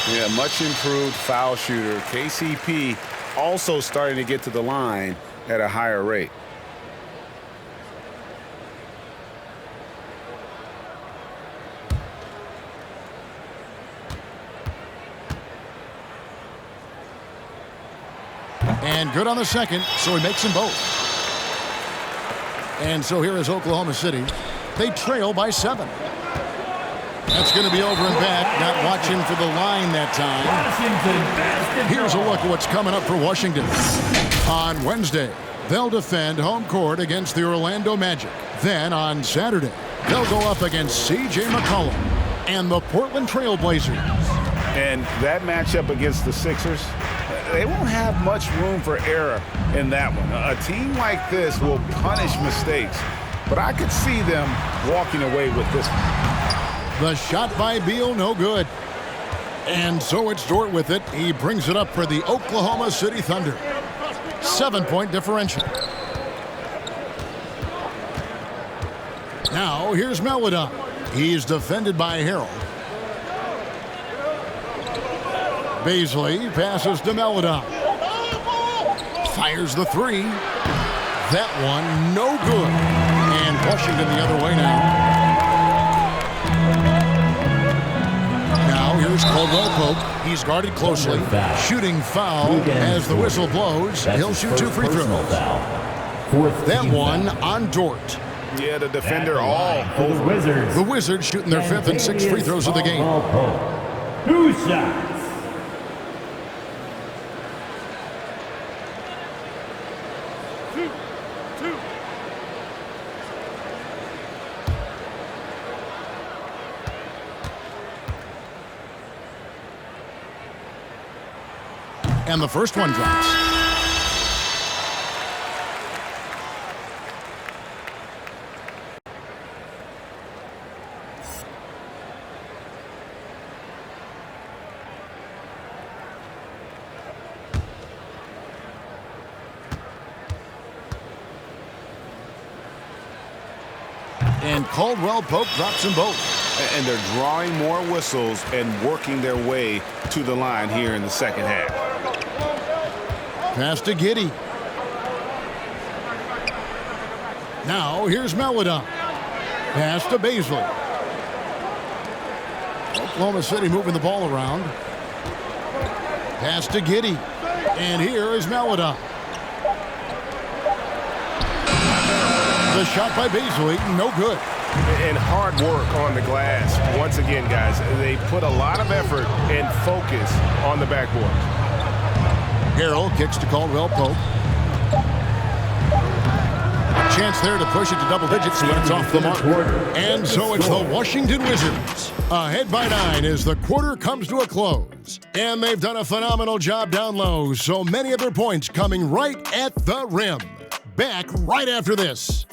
Yeah, much improved foul shooter. KCP also starting to get to the line at a higher rate. And good on the second, so he makes them both. And so here is Oklahoma City. They trail by 7. That's going to be over and back. Not watching for the line that time. Here's a look at what's coming up for Washington. On Wednesday, they'll defend home court against the Orlando Magic. Then on Saturday, they'll go up against C.J. McCollum and the Portland Trail Blazers. And that matchup against the Sixers, they won't have much room for error in that one. A team like this will punish mistakes, but I could see them walking away with this one. The shot by Beal, no good. And so it's Dort with it. He brings it up for the Oklahoma City Thunder. 7-point differential. Now here's Maledon. He's defended by Harrell. Baisley passes to Maledon. Fires the three. That one, no good. And Washington the other way now. Now here's Caldwell Pope. He's guarded closely. Shooting foul as the whistle blows. He'll shoot 2 free throws. That one on Dort. Yeah, the defender all over. The Wizards shooting their 5th and 6th free throws of the game. 2 shots. And the first one drops. And Caldwell Pope drops them both. And they're drawing more whistles and working their way to the line here in the second half. Pass to Giddey. Now here's Maledon. Pass to Baisley. Oklahoma City moving the ball around. Pass to Giddey. And here is Maledon. The shot by Baisley, no good. And hard work on the glass. Once again, guys, they put a lot of effort and focus on the backboard. Harrell kicks to Caldwell Pope. A chance there to push it to double digits, but it's off the mark. And so it's the Washington Wizards. Ahead by 9 as the quarter comes to a close. And they've done a phenomenal job down low, so many of their points coming right at the rim. Back right after this.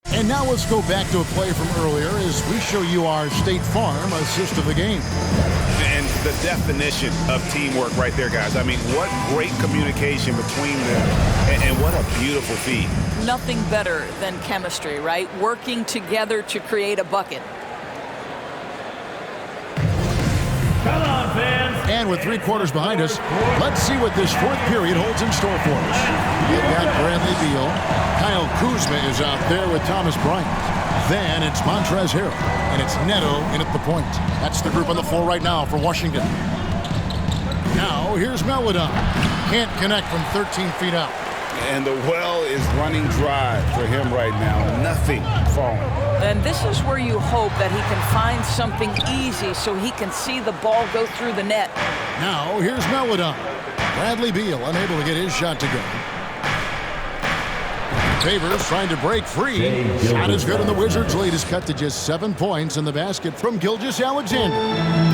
And now let's go back to a play from earlier as we show you our State Farm assist of the game. And the definition of teamwork right there, guys. I mean, what great communication between them, and what a beautiful feed. Nothing better than chemistry, right? Working together to create a bucket. Come on, fans. And with 3 quarters behind us, let's see what this 4th period holds in store for us. We've got Bradley Beal. Kyle Kuzma is out there with Thomas Bryant. Then it's Montrezl Harrell, and it's Neto in at the point. That's the group on the floor right now for Washington. Now here's Maledon. Can't connect from 13 feet out. And the well is running dry for him right now. Nothing falling. And this is where you hope that he can find something easy so he can see the ball go through the net. Now here's Maledon. Bradley Beal unable to get his shot to go. Favors trying to break free. Shot is good, and the Wizards' lead is cut to just 7 points in the basket from Gilgeous-Alexander.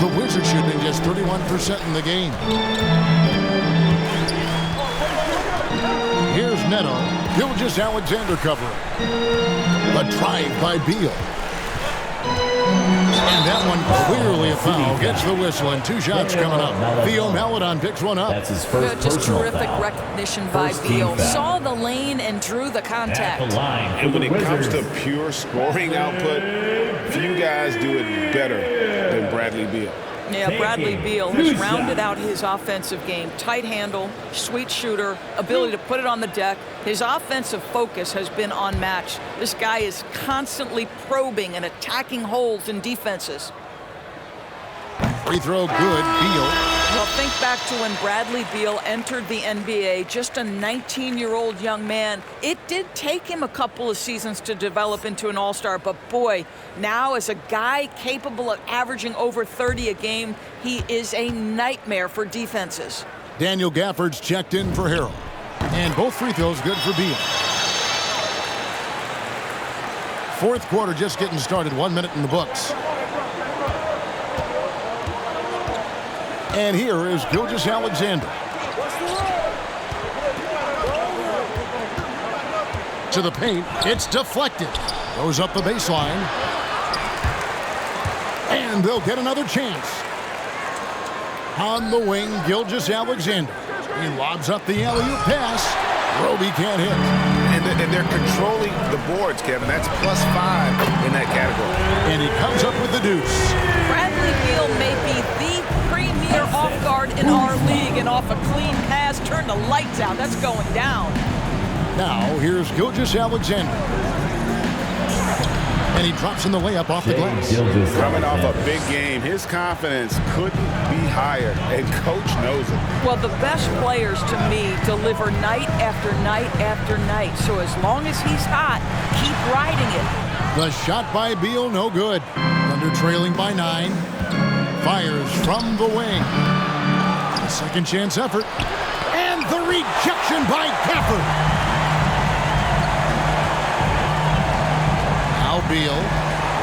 The Wizards shooting just 31% in the game. Here's Neto. Gilgeous-Alexander covering. A drive by Beal. And that one clearly a foul. Gets the whistle, and 2 shots coming up. Theo Maledon picks one up. That's his first just terrific recognition by Beal. Saw the lane and drew the contact. And when it comes to pure scoring output, few guys do it better than Bradley Beal. Yeah, Bradley Beal has rounded out his offensive game. Tight handle, sweet shooter, ability to put it on the deck. His offensive focus has been unmatched. This guy is constantly probing and attacking holes in defenses. Free throw good, Beal. Well, think back to when Bradley Beal entered the NBA, just a 19-year-old young man. It did take him a couple of seasons to develop into an all-star, but boy, now as a guy capable of averaging over 30 a game, he is a nightmare for defenses. Daniel Gafford's checked in for Harrell. And both free throws good for Beal. Fourth quarter just getting started, 1 minute in the books. And here is Gilgeous-Alexander. To the paint, it's deflected. Goes up the baseline. And they'll get another chance. On the wing, Gilgeous-Alexander. He lobs up the alley-oop pass. Roby can't hit. And they're controlling the boards, Kevin. That's +5 in that category. And he comes up with the deuce. Bradley Beal may be the premier off guard in our league, and off a clean pass, turn the lights out. That's going down. Now, here's Gilgeous-Alexander. And he drops in the layup off the glass. Coming off a big game, his confidence couldn't be higher, and coach knows it. Well, the best players, to me, deliver night after night after night. So as long as he's hot, keep riding it. The shot by Beal, no good. Thunder trailing by 9. Fires from the wing. A second chance effort. And the rejection by Gafford. Now Beal.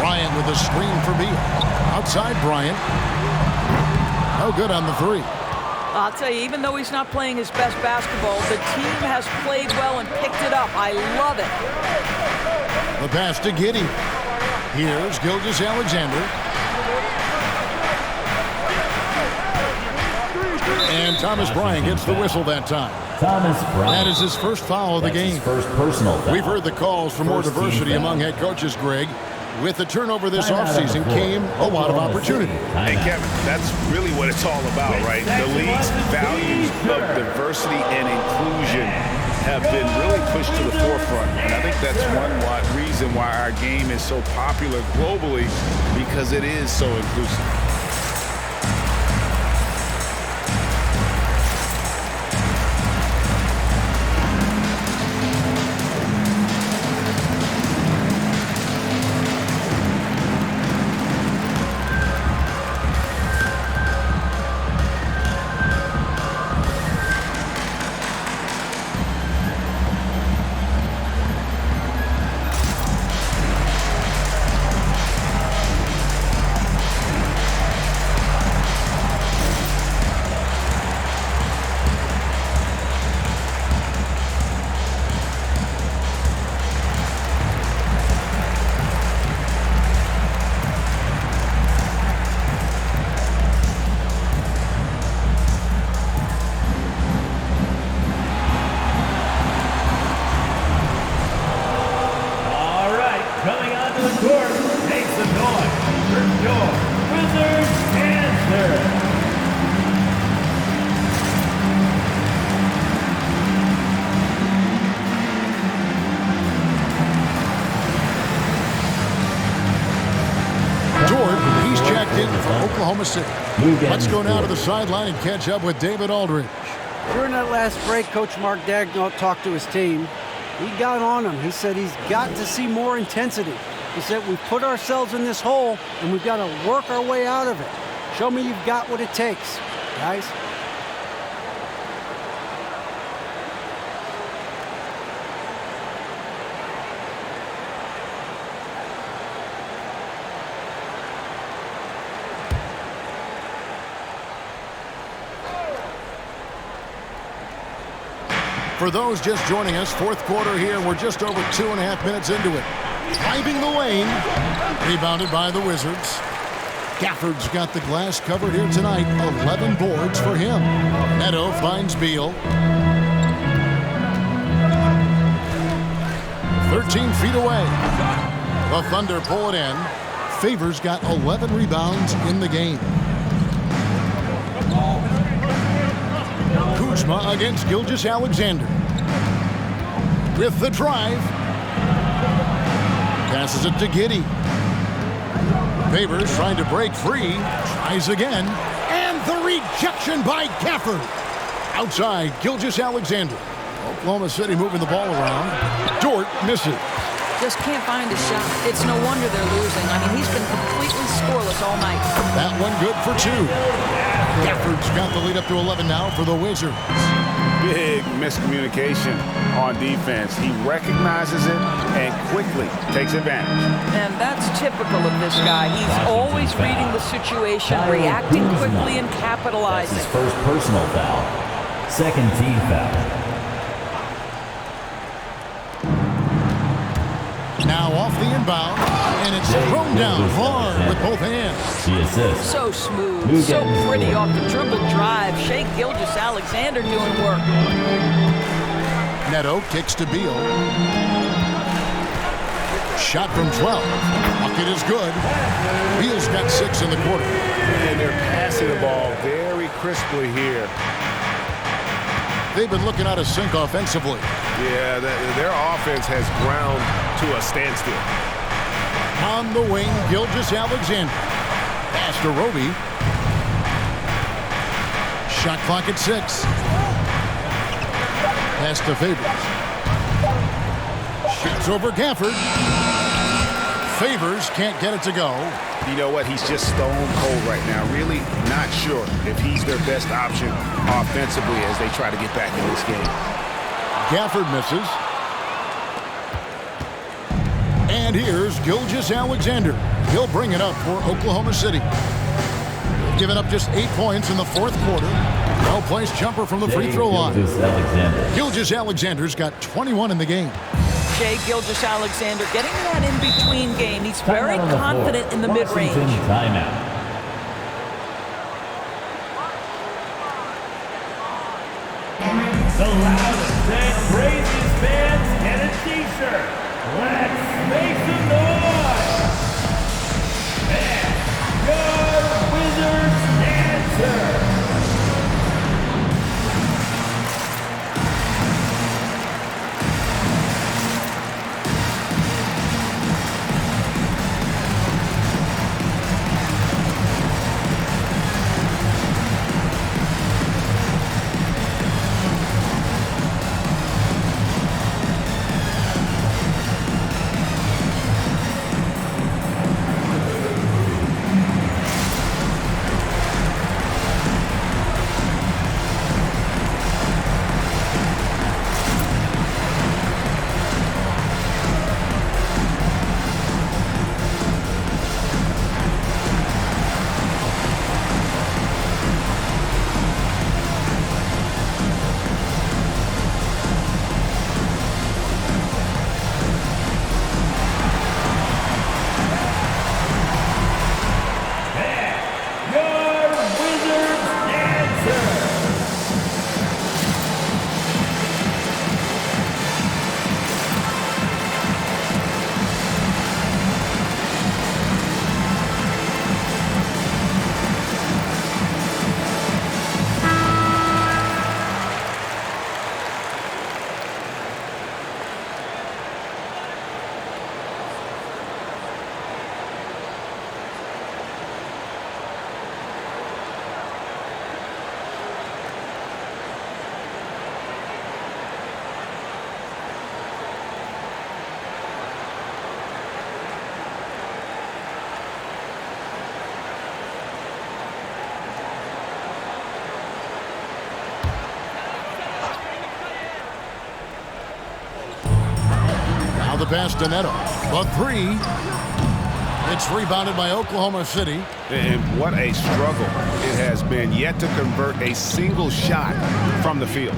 Bryant with a screen for Beal. Outside Bryant. No good on the 3. I'll tell you, even though he's not playing his best basketball, the team has played well and picked it up. I love it. The pass to Giddey. Here's Gilgeous-Alexander. And Thomas Bryant gets the whistle that time. Thomas Bryant. That is his first foul of the game. His first personal foul. We've heard the calls for more diversity among head coaches, Greg. With the turnover this offseason came a lot of opportunity. Hey, Kevin, that's really what it's all about, right? The league's values of diversity and inclusion have been really pushed to the forefront. And I think that's one reason why our game is so popular globally, because it is so inclusive. Let's go now to the sideline and catch up with David Aldridge. During that last break, Coach Mark Daigneault talked to his team. He got on them. He said he's got to see more intensity. He said we've put ourselves in this hole and we've got to work our way out of it. Show me you've got what it takes, guys. For those just joining us, fourth quarter here. We're just over 2.5 minutes into it. Driving the lane. Rebounded by the Wizards. Gafford's got the glass covered here tonight. 11 boards for him. Neto finds Beal. 13 feet away. The Thunder pull it in. Favors got 11 rebounds in the game. Kuzma against Gilgeous-Alexander. With the drive. Passes it to Giddey. Favors trying to break free. Tries again. And the rejection by Gafford. Outside, Gilgeous-Alexander. Oklahoma City moving the ball around. Dort misses. Just can't find a shot. It's no wonder they're losing. I mean, he's been completely scoreless all night. That one good for 2. Gafford's got the lead up to 11 now for the Wizards. Big miscommunication on defense. He recognizes it and quickly takes advantage. And that's typical of this guy. He's always reading the situation, reacting quickly, and capitalizing. That's his first personal foul. Second team foul. Now off the inbound, and it's thrown down hard with both hands. The assist. So smooth, so pretty off the dribble drive. Shea Gilgeous-Alexander doing work. Neto kicks to Beal. Shot from 12. Bucket is good. Beal's got 6 in the quarter. And they're passing the ball very crisply here. They've been looking out of sync offensively. Yeah, their offense has ground to a standstill. On the wing, Gilgeous-Alexander. Pass to Roby. Shot clock at 6. Pass to Favors. Shoots over Gafford. Favors can't get it to go. You know what? He's just stone cold right now. Really not sure if he's their best option offensively as they try to get back in this game. Gafford misses. And here's Gilgeous-Alexander. He'll bring it up for Oklahoma City. Giving up just 8 points in the fourth quarter. Well-placed jumper from the free throw line. Gilgeous-Alexander's got 21 in the game. Shea Gilgeous-Alexander getting that in-between game. He's very confident in the mid-range. Timeout. The loudest and craziest fans get a t-shirt. Let's make some noise. And your Wizards answer. The pass to Neto. The 3. It's rebounded by Oklahoma City. And what a struggle it has been yet to convert a single shot from the field.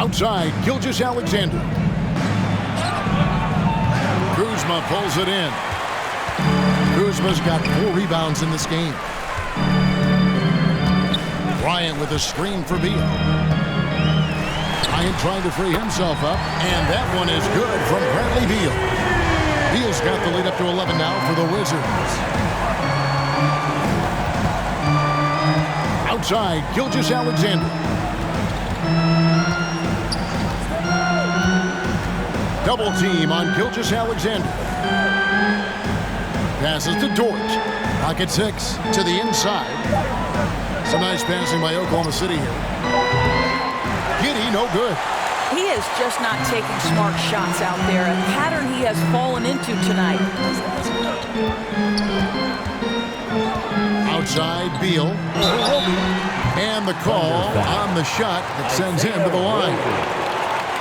Outside, Gilgeous-Alexander. Kuzma pulls it in. Kuzma's got 4 rebounds in this game. Bryant with a screen for Beal. Bryant trying to free himself up, and that one is good from Bradley Beal. Beal's got the lead up to 11 now for the Wizards. Outside, Gilgeous-Alexander. Double team on Gilgeous-Alexander. Passes to Dort. Pocket 6 to the inside. Some nice passing by Oklahoma City here. Giddey, no good. He is just not taking smart shots out there, a pattern he has fallen into tonight. Outside, Beal. And the call on the shot that sends him to the line.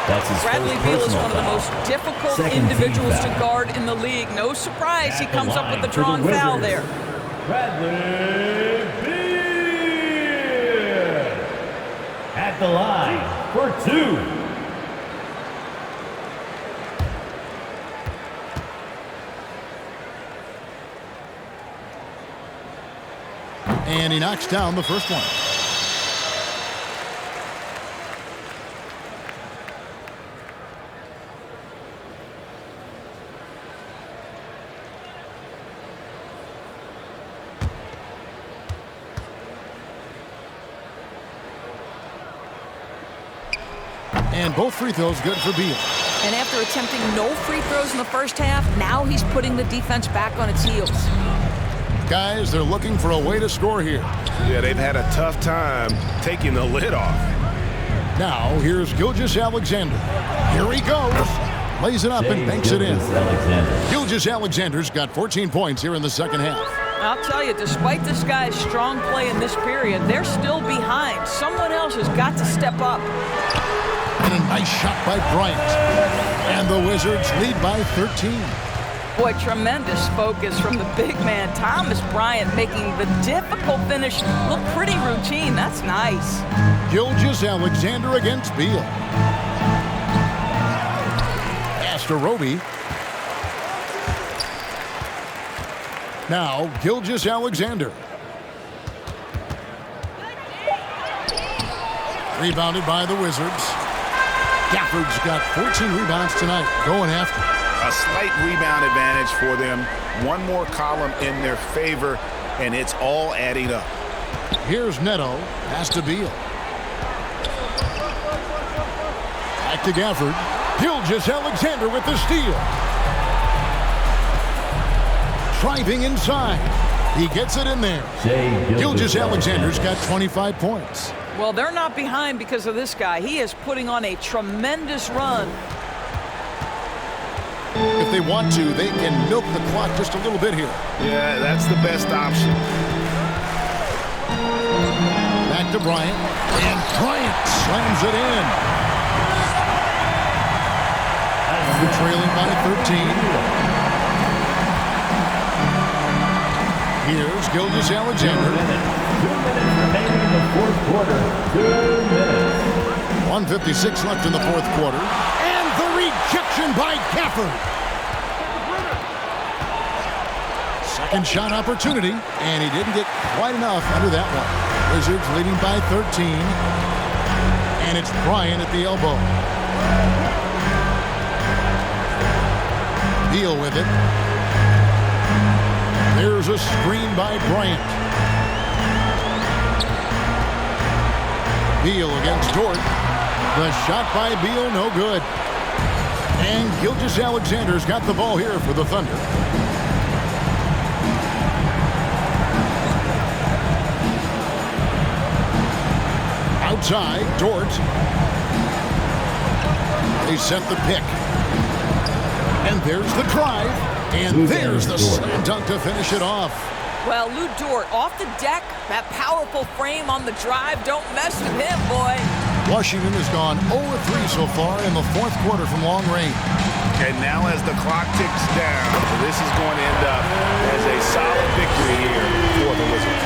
Bradley Beal is one of the most difficult individuals to guard in the league. No surprise he comes up with the drawn foul there. Bradley Beal at the line for 2. And he knocks down the first one. And both free throws good for Beal. And after attempting no free throws in the first half, now he's putting the defense back on its heels. Guys, they're looking for a way to score here. Yeah, they've had a tough time taking the lid off. Now, here's Gilgeous-Alexander. Here he goes. Lays it up and banks it in. Gilgeous-Alexander's got 14 points here in the second half. I'll tell you, despite this guy's strong play in this period, they're still behind. Someone else has got to step up. And a nice shot by Bryant. And the Wizards lead by 13. Boy, tremendous focus from the big man, Thomas Bryant, making the difficult finish look pretty routine. That's nice. Gilgeous-Alexander against Beal. Pass to Roby. Now, Gilgeous-Alexander. Rebounded by the Wizards. Gafford's got 14 rebounds tonight, going after. A slight rebound advantage for them. One more column in their favor, and it's all adding up. Here's Neto. Pass to Beal. Back to Gafford. Gilgeous-Alexander with the steal. Driving inside. He gets it in there. Gilgeous-Alexander's got 25 points. Well, they're not behind because of this guy. He is putting on a tremendous run. If they want to, they can milk the clock just a little bit here. Yeah, that's the best option. Back to Bryant. And Bryant slams it in. They're trailing by 13. Here's Gilgeous-Alexander. 2 minutes remaining in the fourth quarter. 2 minutes. 1:56 left in the fourth quarter. And the rejection by Gafford. Second shot opportunity, and he didn't get quite enough under that one. Wizards leading by 13. And it's Bryant at the elbow. Beal with it. There's a screen by Bryant. Beal against Dort. The shot by Beal, no good. And Gilgeous-Alexander's got the ball here for the Thunder. Outside, Dort. They set the pick. And there's the drive. And there's the slam dunk to finish it off. Well, Lou Dort off the deck. That powerful frame on the drive. Don't mess with him, boy. Washington has gone 0-3 so far in the fourth quarter from long range. And now as the clock ticks down, this is going to end up as a solid victory here for the Wizards.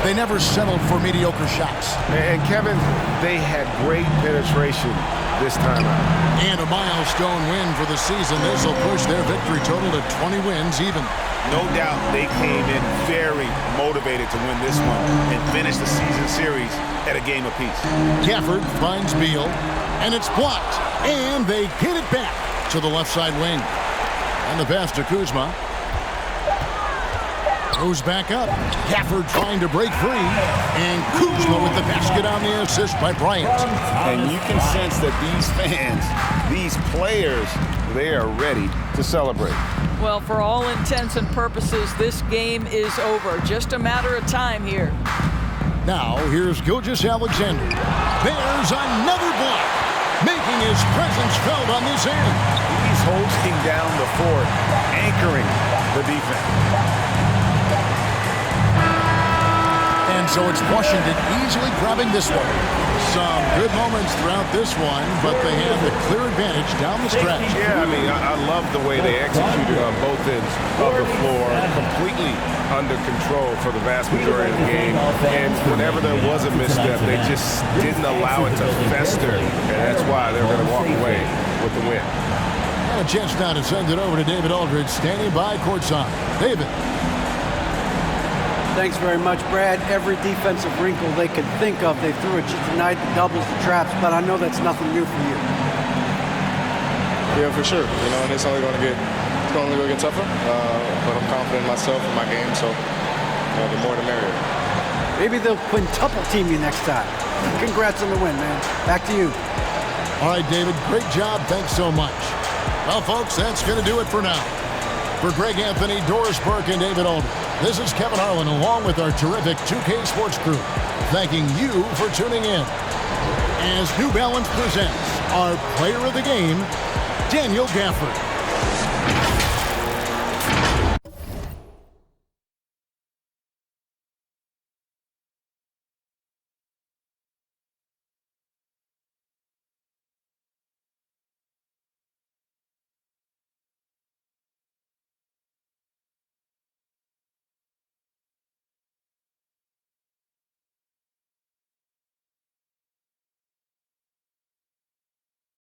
They never settled for mediocre shots. And Kevin, they had great penetration this time out. And a milestone win for the season. This will push their victory total to 20 wins even. No doubt they came in very motivated to win this one and finish the season series at a game apiece. Gafford finds Beal, and it's blocked. And they get it back to the left side wing. And the pass to Kuzma. Goes back up. Gafford trying to break free. And Kuzma with the basket on the assist by Bryant. And you can sense that these fans, these players, they are ready to celebrate. Well, for all intents and purposes, this game is over. Just a matter of time here. Now, here's Gilgeous-Alexander. There's another block, making his presence felt on this end. He's holding down the fort, anchoring the defense. And so it's Washington easily grabbing this one. Some good moments throughout this one, but they have the clear advantage down the stretch. Yeah, I mean, I love the way they executed on both ends of the floor, completely under control for the vast majority of the game. And whenever there was a misstep, they just didn't allow it to fester, and that's why they're going to walk away with the win. And a chance now to send it over to David Aldridge, standing by courtside. David. Thanks very much, Brad. Every defensive wrinkle they could think of, they threw at you tonight, the doubles, the traps, but I know that's nothing new for you. Yeah, for sure. You know, and it's only going to get tougher. But I'm confident in myself and my game, so the more the merrier. Maybe they'll quintuple team you next time. Congrats on the win, man. Back to you. All right, David, great job. Thanks so much. Well, folks, that's going to do it for now. For Greg Anthony, Doris Burke, and David Aldridge, this is Kevin Harlan along with our terrific 2K Sports crew, thanking you for tuning in. As New Balance presents our player of the game, Daniel Gafford.